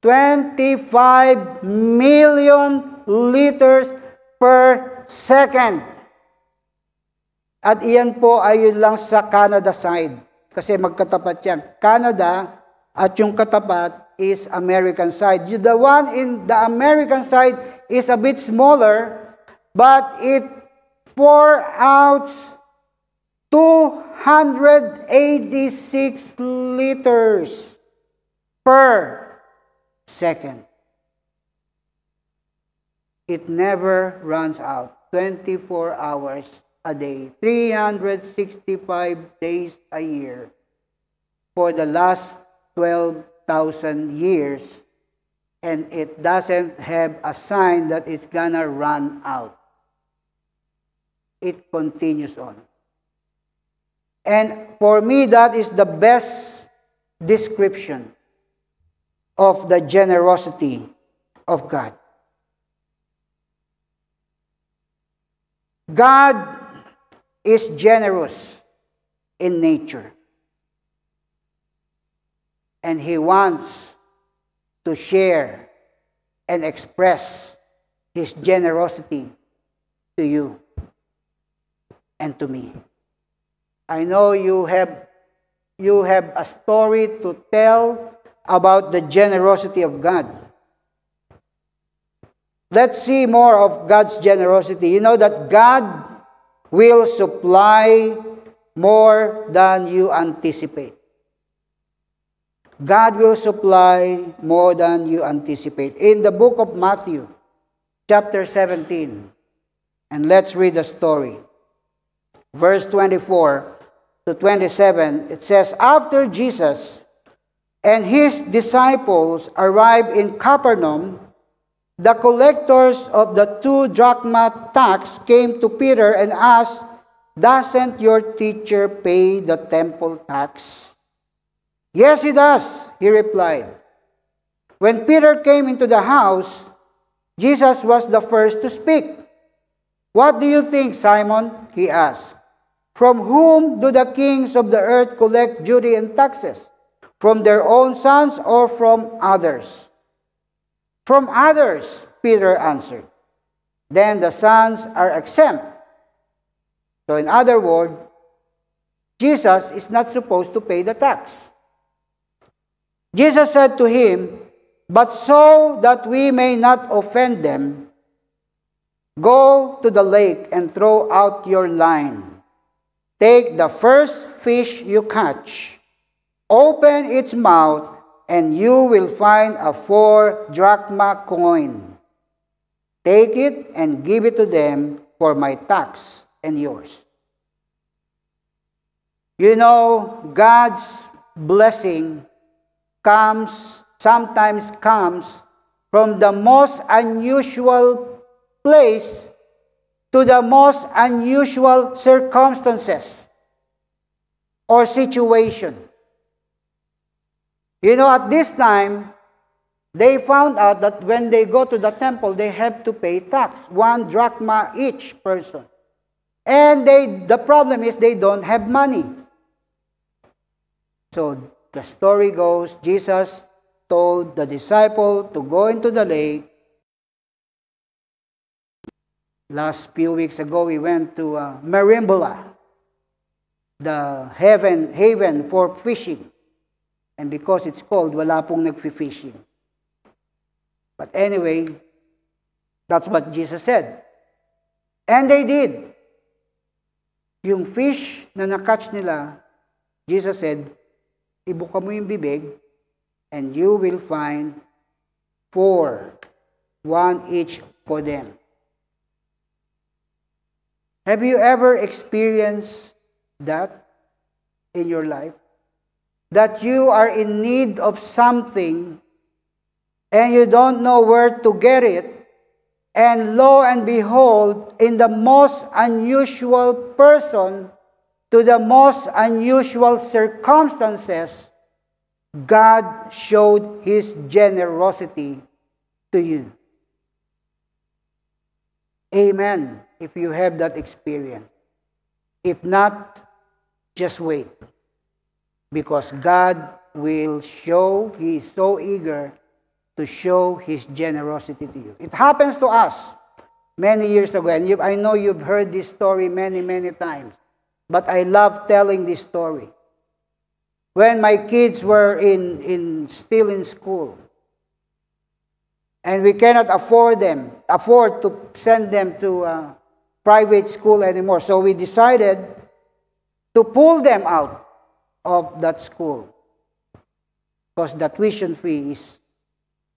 25 million liters per second. At iyan po ay yun lang sa Canada side. Kasi magkatapat yan. Canada at yung katapat is American side. The one in the American side is a bit smaller, but it pour out 286 liters per second. It never runs out. 24 hours a day, 365 days a year for the last 12,000 years, and it doesn't have a sign that it's gonna run out. It continues on. And for me, that is the best description of the generosity of God. God is generous in nature. And He wants to share and express His generosity to you and to me. I know you have a story to tell about the generosity of God. Let's see more of God's generosity. You know that God will supply more than you anticipate. God will supply more than you anticipate. In the book of Matthew, chapter 17, and let's read the story. Verse 24 to 27, it says, After Jesus and his disciples arrived in Capernaum, the collectors of the 2 drachma tax came to Peter and asked, Doesn't your teacher pay the temple tax? Yes, he does, he replied. When Peter came into the house, Jesus was the first to speak. What do you think, Simon? He asked. From whom do the kings of the earth collect duty and taxes? From their own sons or from others? From others, Peter answered. Then the sons are exempt. So in other words, Jesus is not supposed to pay the tax. Jesus said to him, But so that we may not offend them, go to the lake and throw out your line. Take the first fish you catch, open its mouth, and you will find a 4 drachma coin. Take it and give it to them for my tax and yours. You know, God's blessing sometimes comes from the most unusual place to the most unusual circumstances or situation. You know, at this time, they found out that when they go to the temple, they have to pay tax, 1 drachma each person. And the problem is they don't have money. So the story goes, Jesus told the disciple to go into the lake. Last few weeks ago, we went to Marimbula, the haven for fishing. And because it's cold, wala pong nagfi-fishing. But anyway, that's what Jesus said. And they did. Yung fish na na-catch nila, Jesus said, ibuka mo yung bibig, and you will find 4, 1 each for them. Have you ever experienced that in your life? That you are in need of something and you don't know where to get it, and lo and behold, in the most unusual person, to the most unusual circumstances, God showed His generosity to you. Amen, if you have that experience. If not, just wait. Because God will show, He is so eager to show His generosity to you. It happens to us many years ago, and I know you've heard this story many, many times. But I love telling this story. When my kids were still in school, and we cannot afford to send them to private school anymore, so we decided to pull them out of that school because the tuition fee is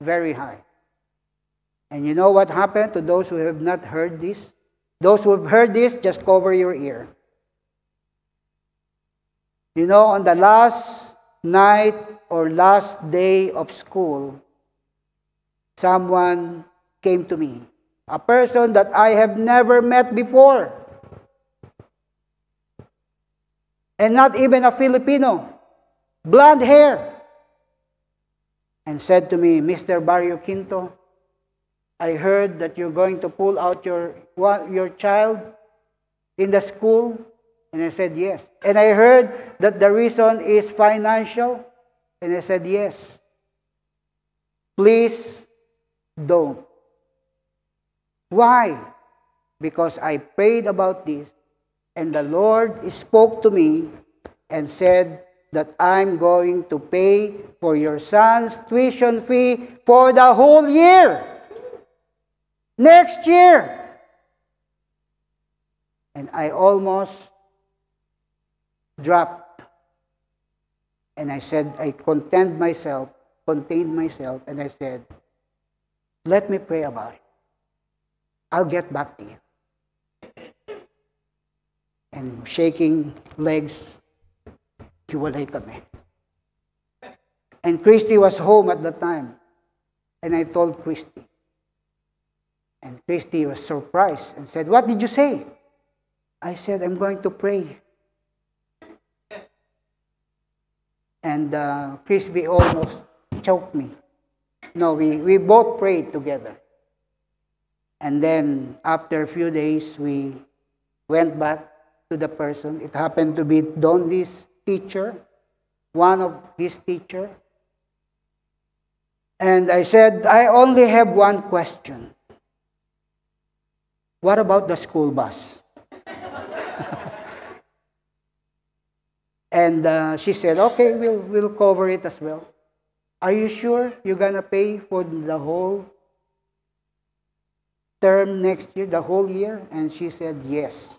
very high. And you know what happened to those who have not heard this? Those who have heard this, just cover your ear. You know, on the last night or last day of school, someone came to me, a person that I have never met before, and not even a Filipino, blonde hair, and said to me, Mr. Barrio Quinto, I heard that you're going to pull out your child in the school. And I said, yes. And I heard that the reason is financial. And I said, yes. Please don't. Why? Because I prayed about this, and the Lord spoke to me and said that I'm going to pay for your son's tuition fee for the whole year. Next year. And I almost dropped. And I said, I contained myself, and I said, let me pray about it. I'll get back to you. And shaking legs, hiwalay kami. And Christy was home at the time. And I told Christy. And Christy was surprised and said, what did you say? I said, I'm going to pray. And Crispy almost choked me. No, we both prayed together. And then after a few days, we went back to the person. It happened to be Dondi's teacher, one of his teacher. And I said, I only have one question. What about the school bus? And she said, okay, we'll cover it as well. Are you sure you're going to pay for the whole term next year, the whole year? And she said, yes,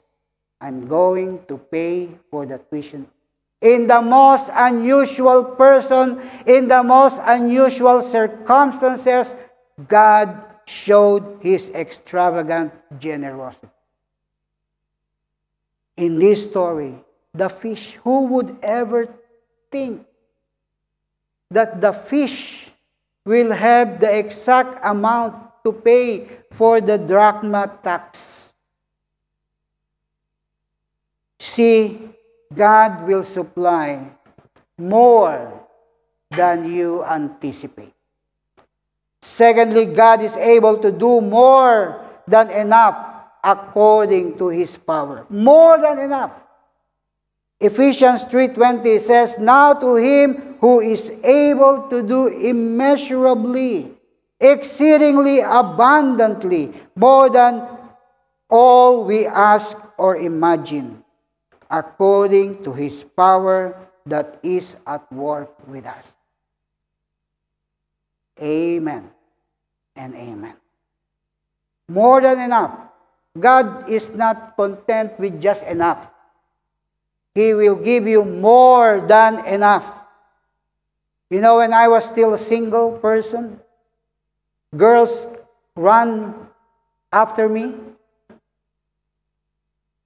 I'm going to pay for the tuition. In the most unusual person, in the most unusual circumstances, God showed His extravagant generosity. In this story, the fish, who would ever think that the fish will have the exact amount to pay for the drachma tax? See, God will supply more than you anticipate. Secondly, God is able to do more than enough according to His power. More than enough. Ephesians 3:20 says, now to Him who is able to do immeasurably, exceedingly abundantly, more than all we ask or imagine, according to His power that is at work with us. Amen and amen. More than enough. God is not content with just enough. He will give you more than enough. You know, when I was still a single person, girls run after me.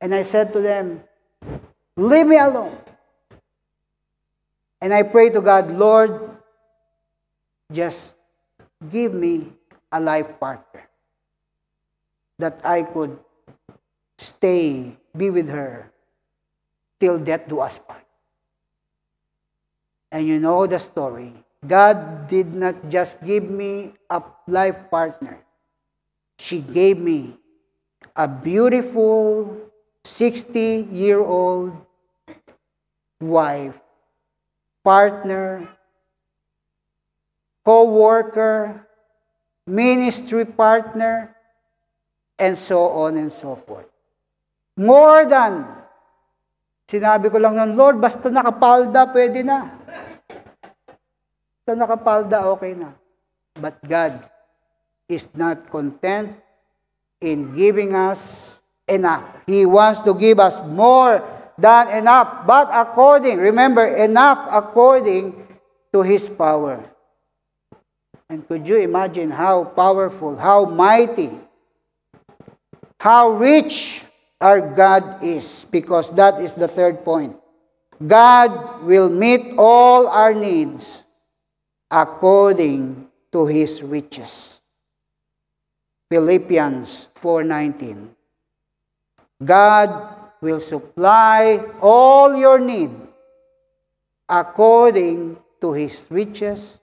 And I said to them, leave me alone. And I pray to God, Lord, just give me a life partner that I could stay, be with her, till death do us part. And you know the story. God did not just give me a life partner. She gave me a beautiful 60-year-old wife, partner, co-worker, ministry partner, and so on and so forth. More than, sinabi ko lang nun, Lord, basta nakapalda, pwede na. Basta nakapalda, okay na. But God is not content in giving us enough. He wants to give us more than enough, but according, remember, enough according to His power. And could you imagine how powerful, how mighty, how rich our God is? Because that is the third point. God will meet all our needs according to His riches. Philippians 4:19. God will supply all your need according to His riches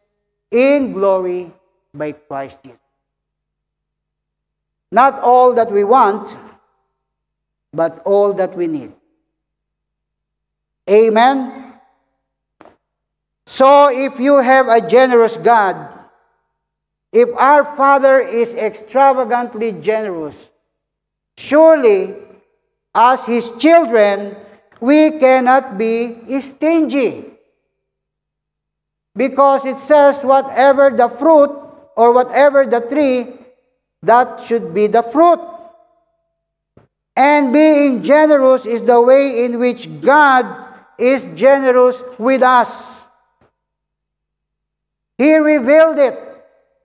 in glory by Christ Jesus. Not all that we want, but all that we need. Amen? So if you have a generous God, if our Father is extravagantly generous, surely, as His children, we cannot be stingy. Because it says, whatever the fruit, or whatever the tree, that should be the fruit. And being generous is the way in which God is generous with us. He revealed it,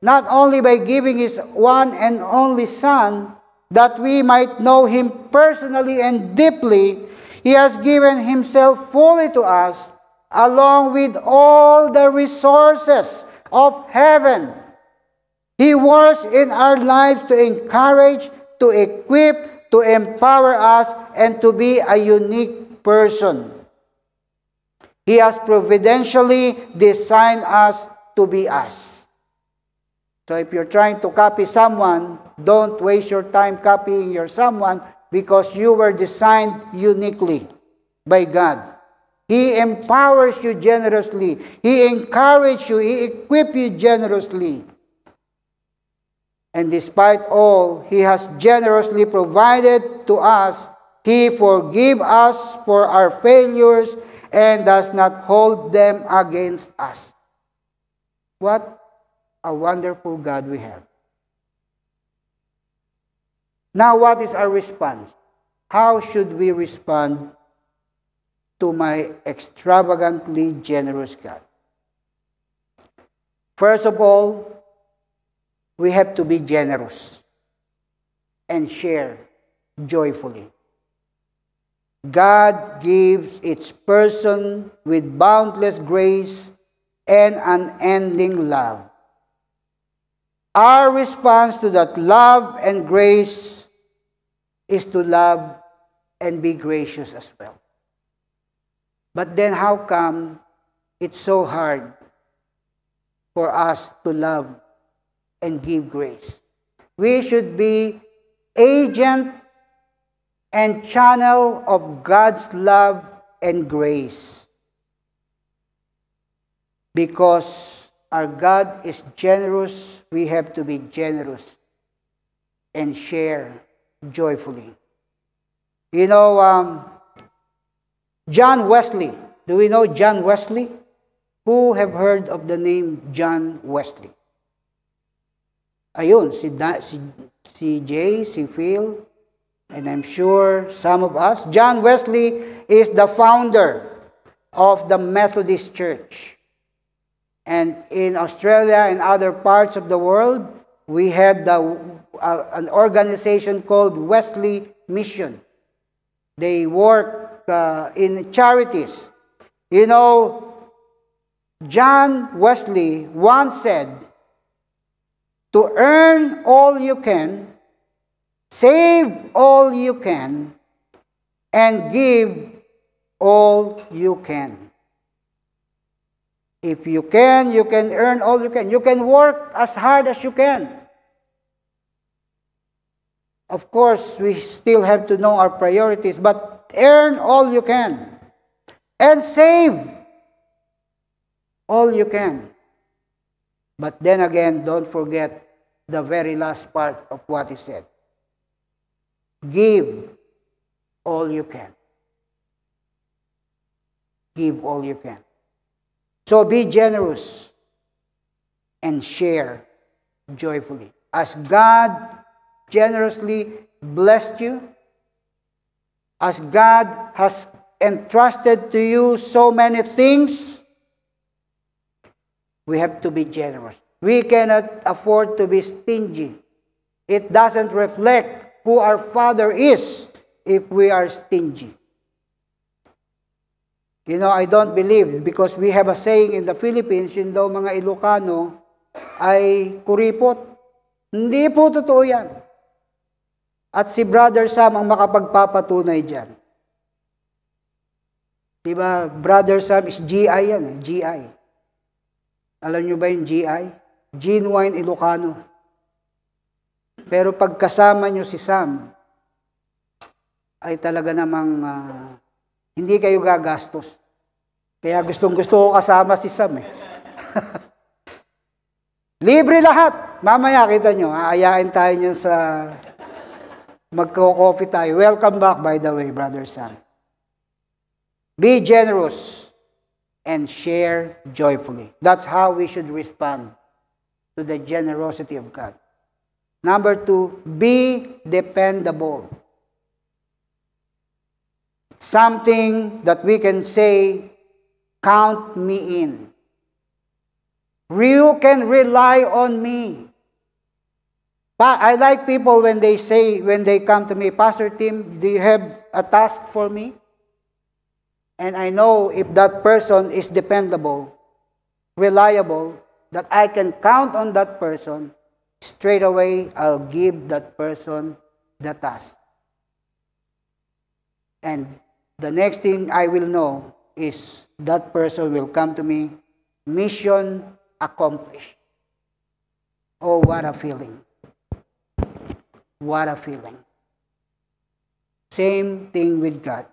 not only by giving His one and only Son, that we might know Him personally and deeply. He has given Himself fully to us, along with all the resources of heaven. He works in our lives to encourage, to equip, to empower us, and to be a unique person. He has providentially designed us to be us. So if you're trying to copy someone, don't waste your time copying your someone, because you were designed uniquely by God. He empowers you generously. He encourages you. He equips you generously. And despite all He has generously provided to us, He forgives us for our failures and does not hold them against us. What a wonderful God we have. Now, what is our response? How should we respond to my extravagantly generous God? First of all, we have to be generous and share joyfully. God gives each person with boundless grace and unending love. Our response to that love and grace is to love and be gracious as well. But then how come it's so hard for us to love and give grace? We should be agent and channel of God's love and grace. Because our God is generous, we have to be generous and share joyfully. You know, John Wesley. Do we know John Wesley? Who have heard of the name John Wesley? Ayun, si Jay, si Phil, and I'm sure some of us. John Wesley is the founder of the Methodist Church. And in Australia and other parts of the world, we have an organization called Wesley Mission. They work in charities. You know, John Wesley once said, to earn all you can, save all you can, and give all you can. If you can earn all you can. You can work as hard as you can. Of course, we still have to know our priorities, but earn all you can. And save all you can. But then again, don't forget the very last part of what he said. Give all you can. Give all you can. So be generous and share joyfully. As God generously blessed you, as God has entrusted to you so many things, we have to be generous. We cannot afford to be stingy. It doesn't reflect who our Father is if we are stingy. You know, I don't believe, because we have a saying in the Philippines, yun daw mga Ilocano ay kuripot. Hindi po totoo yan. At si Brother Sam ang makapagpapatunay dyan. Diba, Brother Sam is GI yan, GI. Alam nyo ba yung GI? Genuine Ilocano. Pero pag kasama nyo si Sam, ay talaga namang hindi kayo gagastos. Kaya gustong-gusto ko kasama si Sam eh. Libre lahat. Mamaya kita nyo, aayain tayo nyo sa magko-coffee tayo. Welcome back, by the way, Brother Sam. Be generous and share joyfully. That's how we should respond to the generosity of God. Number 2, be dependable. Something that we can say, count me in. You can rely on me. I like people when they say, when they come to me, Pastor Tim, do you have a task for me? And I know if that person is dependable, reliable, that I can count on that person, straight away I'll give that person the task. And the next thing I will know is that person will come to me, mission accomplished. Oh, what a feeling. What a feeling. Same thing with God.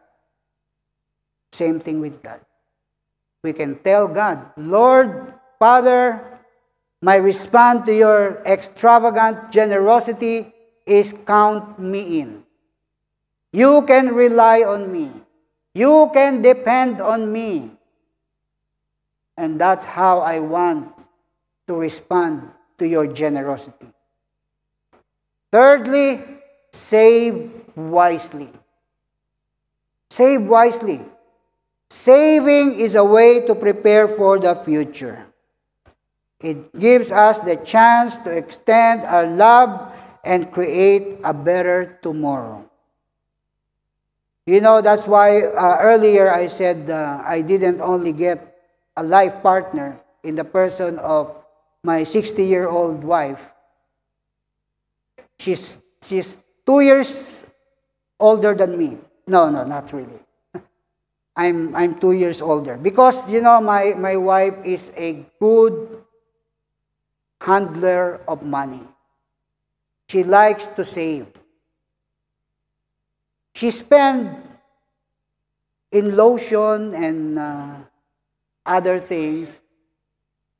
Same thing with God. We can tell God, Lord, Father, my response to your extravagant generosity is count me in. You can rely on me. You can depend on me. And that's how I want to respond to your generosity. Thirdly, save wisely. Save wisely. Saving is a way to prepare for the future. It gives us the chance to extend our love and create a better tomorrow. You know, that's why earlier I said I didn't only get a life partner in the person of my 60-year-old wife. She's 2 years older than me. No, not really. I'm 2 years older. Because, you know, my wife is a good handler of money. She likes to save. She spends in lotion and other things,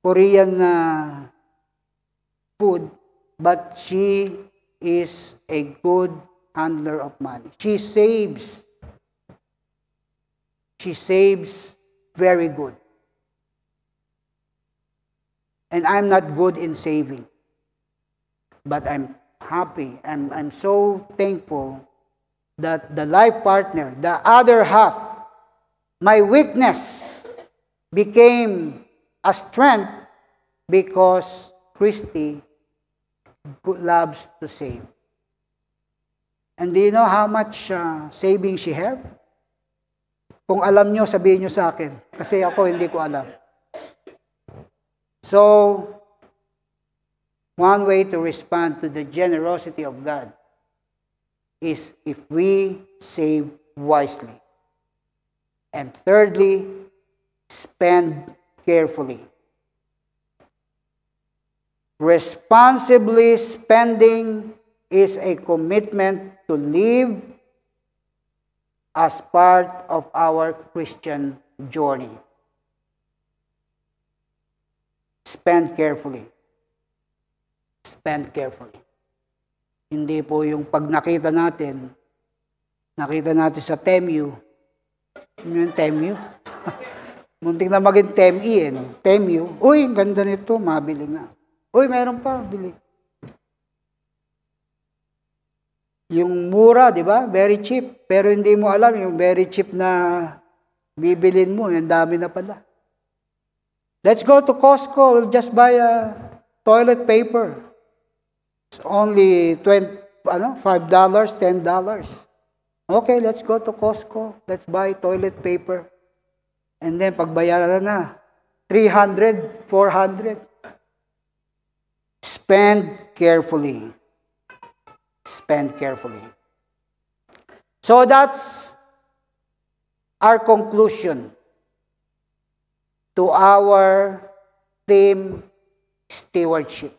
Korean food, but she is a good handler of money. She saves. She saves very good. And I'm not good in saving. But I'm happy. I'm so thankful that the life partner, the other half, my weakness became a strength because Christy loves to save. And do you know how much saving she have? Kung alam nyo, sabihin nyo sa akin. Kasi ako hindi ko alam. So, one way to respond to the generosity of God is if we save wisely. And thirdly, spend carefully. Responsibly spending is a commitment to live as part of our Christian journey. Spend carefully. Spend carefully. Hindi po yung pag nakita natin sa TEMU. Ano yung TEMU? Muntik na maging TEMI eh. No? TEMU. Uy, ganda nito, mabili nga. Uy, meron pa, bili. Yung mura, di ba? Very cheap. Pero hindi mo alam, yung very cheap na bibilin mo, yung dami na pala. Let's go to Costco. We'll just buy a toilet paper. It's only $5, $10. Okay, let's go to Costco. Let's buy toilet paper. And then, pagbayaran na, $300, $400. Spend carefully. Spend carefully. So that's our conclusion to our theme, stewardship.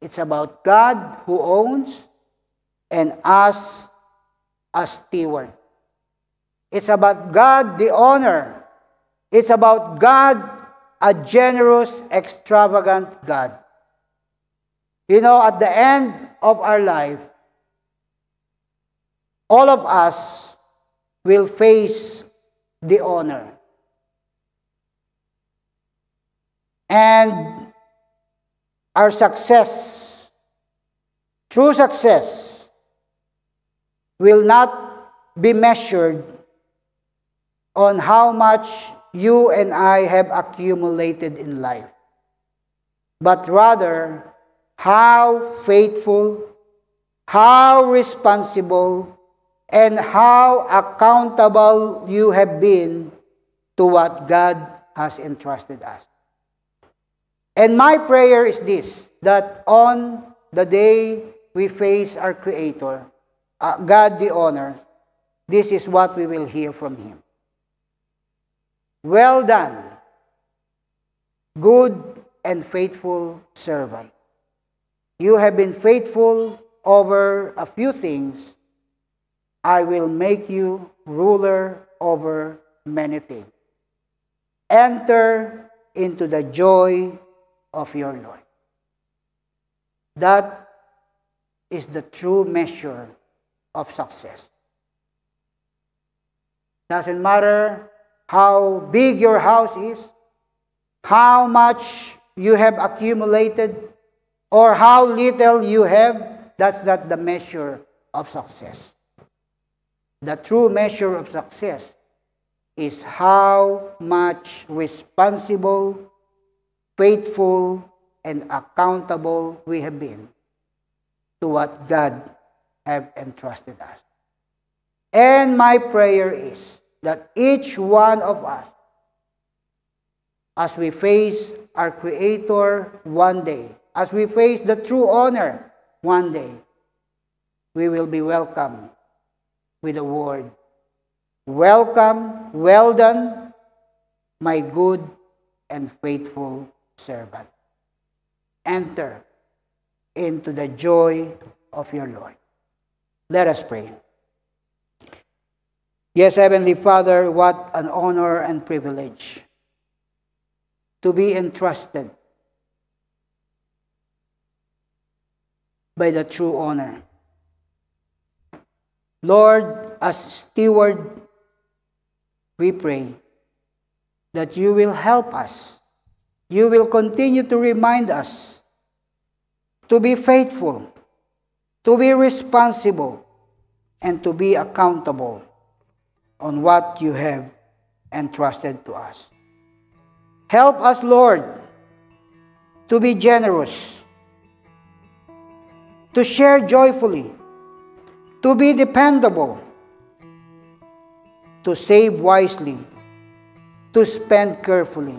It's about God who owns and us as steward. It's about God, the owner. It's about God, a generous, extravagant God. You know, at the end of our life, all of us will face the owner. And our success, true success, will not be measured on how much you and I have accumulated in life, but rather how faithful, how responsible, and how accountable you have been to what God has entrusted us. And my prayer is this, that on the day we face our Creator, God the owner, this is what we will hear from Him. Well done, good and faithful servant. You have been faithful over a few things. I will make you ruler over many things. Enter into the joy of your Lord. That is the true measure of success. Doesn't matter how big your house is, how much you have accumulated, or how little you have, that's not the measure of success. The true measure of success is how much responsible, faithful, and accountable we have been to what God have entrusted us. And my prayer is that each one of us, as we face our Creator one day, as we face the true owner one day, we will be welcomed with the word, "Welcome, well done, my good and faithful servant. Enter into the joy of your Lord." Let us pray. Yes, Heavenly Father, what an honor and privilege to be entrusted by the true owner. Lord, as steward, we pray that you will help us. You will continue to remind us to be faithful, to be responsible, and to be accountable on what you have entrusted to us. Help us, Lord, to be generous, to share joyfully, to be dependable, to save wisely, to spend carefully,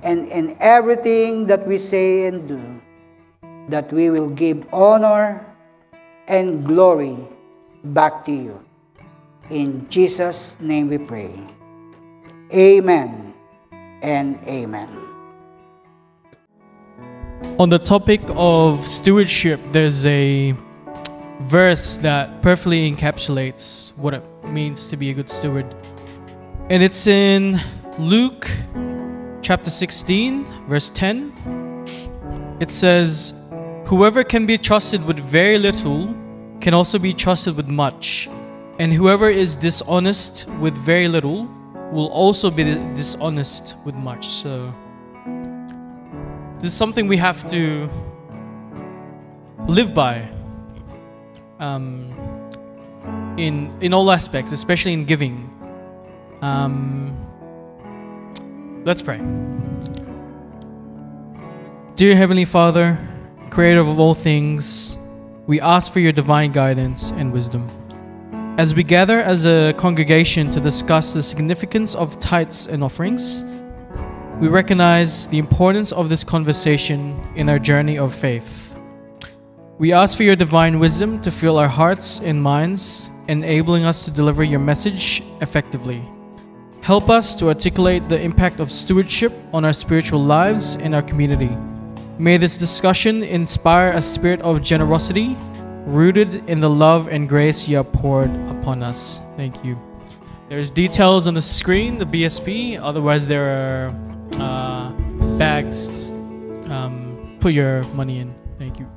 and in everything that we say and do, that we will give honor and glory back to you. In Jesus' name we pray. Amen and amen. On the topic of stewardship, there's a verse that perfectly encapsulates what it means to be a good steward. And it's in Luke chapter 16, verse 10. It says, "Whoever can be trusted with very little can also be trusted with much. And whoever is dishonest with very little will also be dishonest with much." So this is something we have to live by in all aspects, especially in giving. Let's pray. Dear Heavenly Father, Creator of all things, we ask for your divine guidance and wisdom. As we gather as a congregation to discuss the significance of tithes and offerings, we recognize the importance of this conversation in our journey of faith. We ask for your divine wisdom to fill our hearts and minds, enabling us to deliver your message effectively. Help us to articulate the impact of stewardship on our spiritual lives and our community. May this discussion inspire a spirit of generosity rooted in the love and grace you have poured upon us. Thank you. There's details on the screen, the BSP. Otherwise, there are bags. Put your money in. Thank you.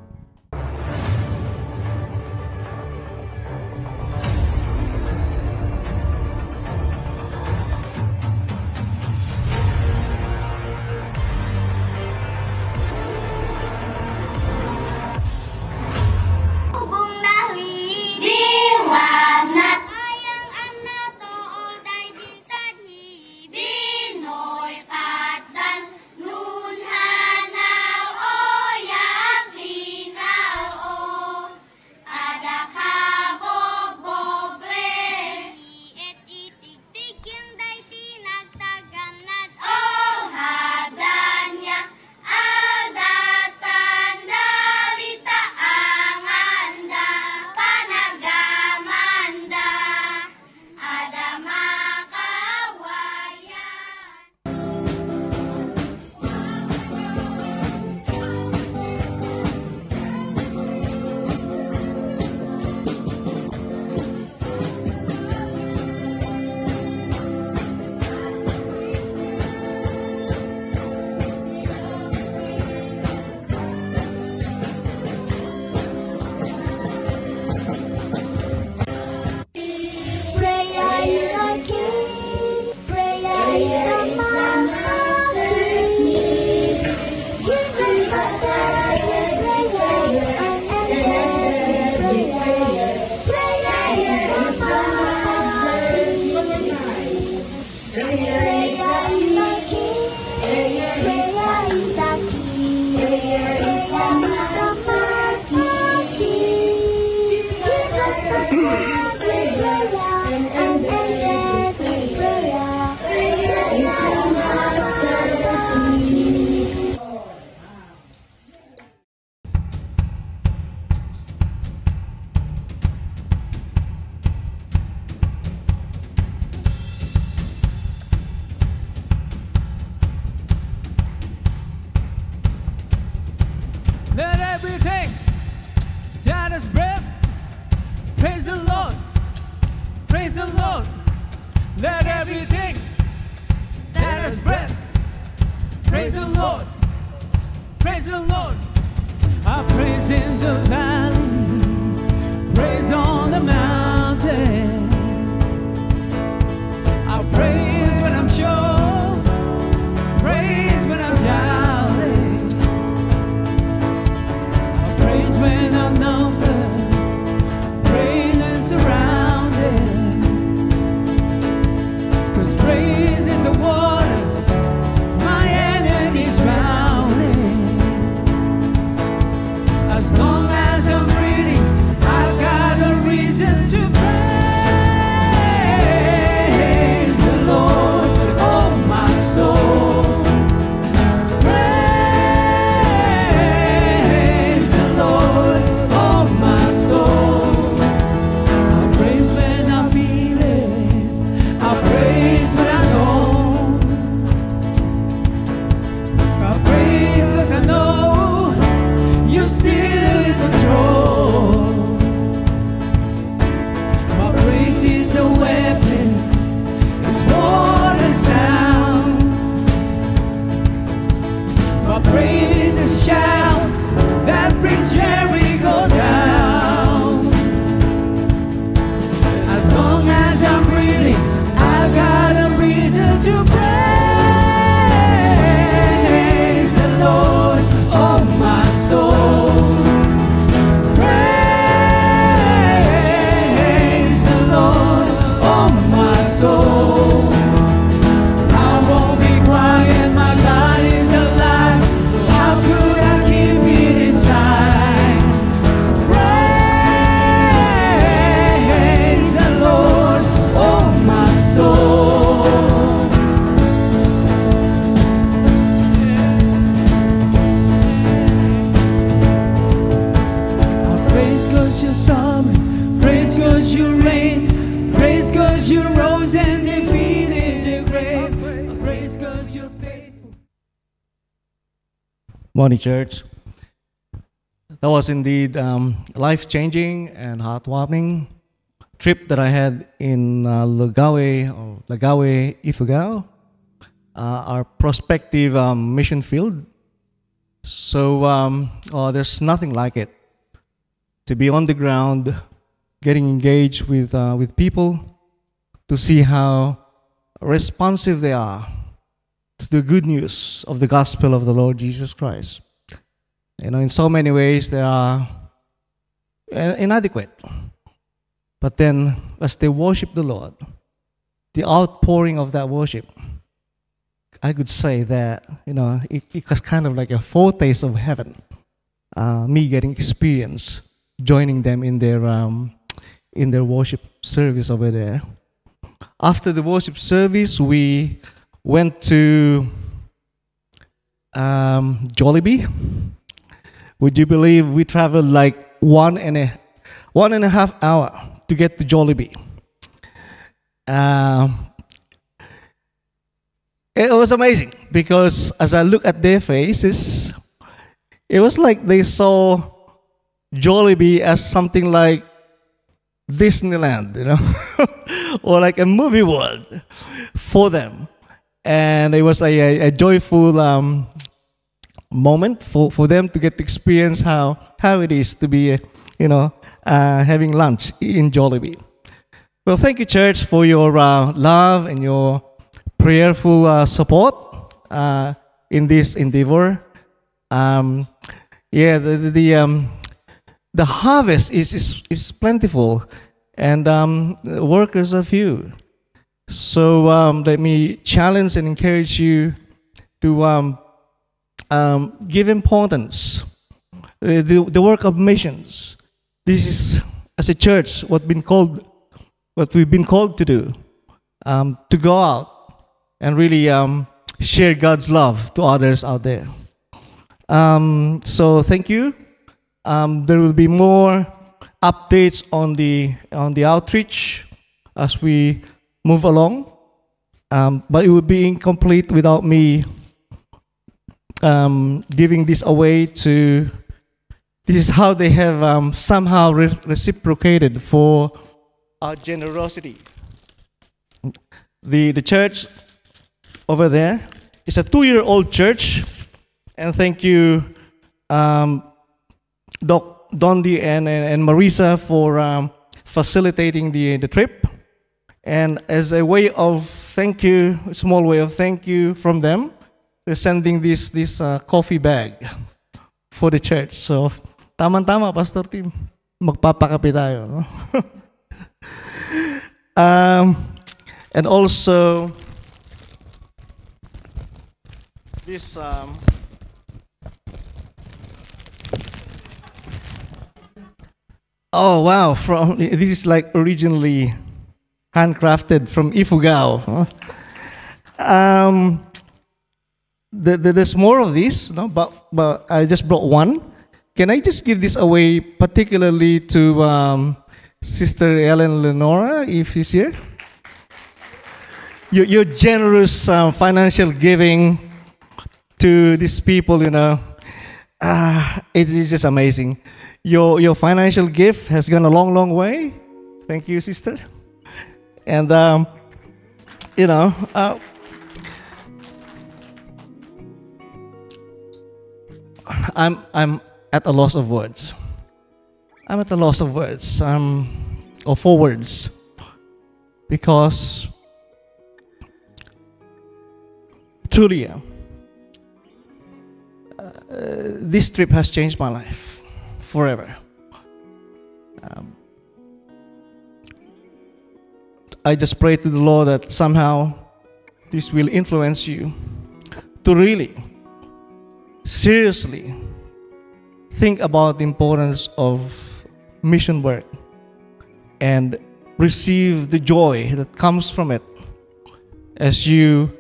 Let everything that is breath praise the Lord. Praise the Lord. Let everything that is breath praise the Lord. Praise the Lord. I praise in the valley, praise on the mountain. I praise when I'm sure, praise when I'm doubting. I praise when I'm numbered, praise and surrounded. 'Cause praise is the waters my enemies drowning. As long as I'm breathing, I've got a reason to praise the Lord, oh my soul. Praise the Lord, oh my soul. I praise when I feel it, I praise when I don't. I praise 'cause I know you're still in control. My praise is a weapon, it's more than sound. My praise is a shout that brings Jericho down. As long as I'm breathing, I've got a reason to praise the Lord, oh my soul. Praise the Lord, oh my soul. I won't be quiet, my God is alive. How could I keep it inside? Praise the Lord, oh my soul. I praise 'cause you saw me, praise 'cause you reigned, praise 'cause you rose and defeated the grave. I praise 'cause you're faithful. Morning, church. That was indeed life-changing and heartwarming trip that I had in Lagawe, Ifugao, our prospective mission field. So there's nothing like it. To be on the ground, getting engaged with people, to see how responsive they are to the good news of the gospel of the Lord Jesus Christ. You know, in so many ways they are inadequate. But then, as they worship the Lord, the outpouring of that worship, I could say that, you know, it was kind of like a foretaste of heaven. Me getting experience, joining them in their worship service over there. After the worship service, we went to Jollibee. Would you believe we traveled like one and a half hour to get to Jollibee? It was amazing because as I look at their faces, it was like they saw Jollibee as something like Disneyland, you know, or like a movie world for them. And it was a joyful moment for them to get to experience how it is to be, having lunch in Jollibee. Well, thank you, church, for your love and your prayerful support in this endeavor. The harvest is plentiful, and the workers are few. So let me challenge and encourage you to give importance the work of missions. This is, as a church, what we've been called to do, to go out and really share God's love to others out there. So thank you. There will be more updates on the outreach as we move along, but it would be incomplete without me giving this away to. This is how they have somehow reciprocated for our generosity. The church over there is a 2-year-old church, and thank you, Doc Dondi and Marisa for facilitating the trip. And as a way of thank you, a small way of thank you from them, they're sending this coffee bag for the church. So, tama-tama, Pastor Tim. Magpapakape tayo. No? And also, this oh wow! This is like originally handcrafted from Ifugao. There's more of this, no? But I just brought one. Can I just give this away, particularly to Sister Ellen Lenora, if she's here? Your generous financial giving to these people, it is just amazing. Your financial gift has gone a long, long way. Thank you, sister. And I'm at a loss of words. I'm at a loss of words, or for words, because truly, this trip has changed my life forever. I just pray to the Lord that somehow this will influence you to really seriously think about the importance of mission work and receive the joy that comes from it as you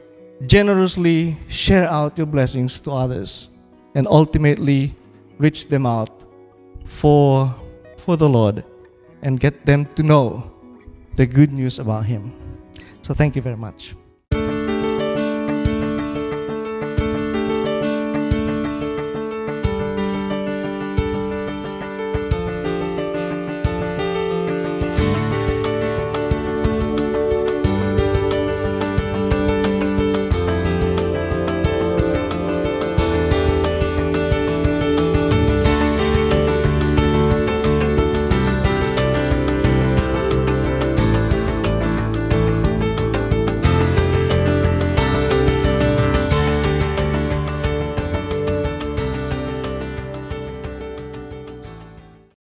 generously share out your blessings to others and ultimately reach them out for the Lord and get them to know the good news about Him. So thank you very much.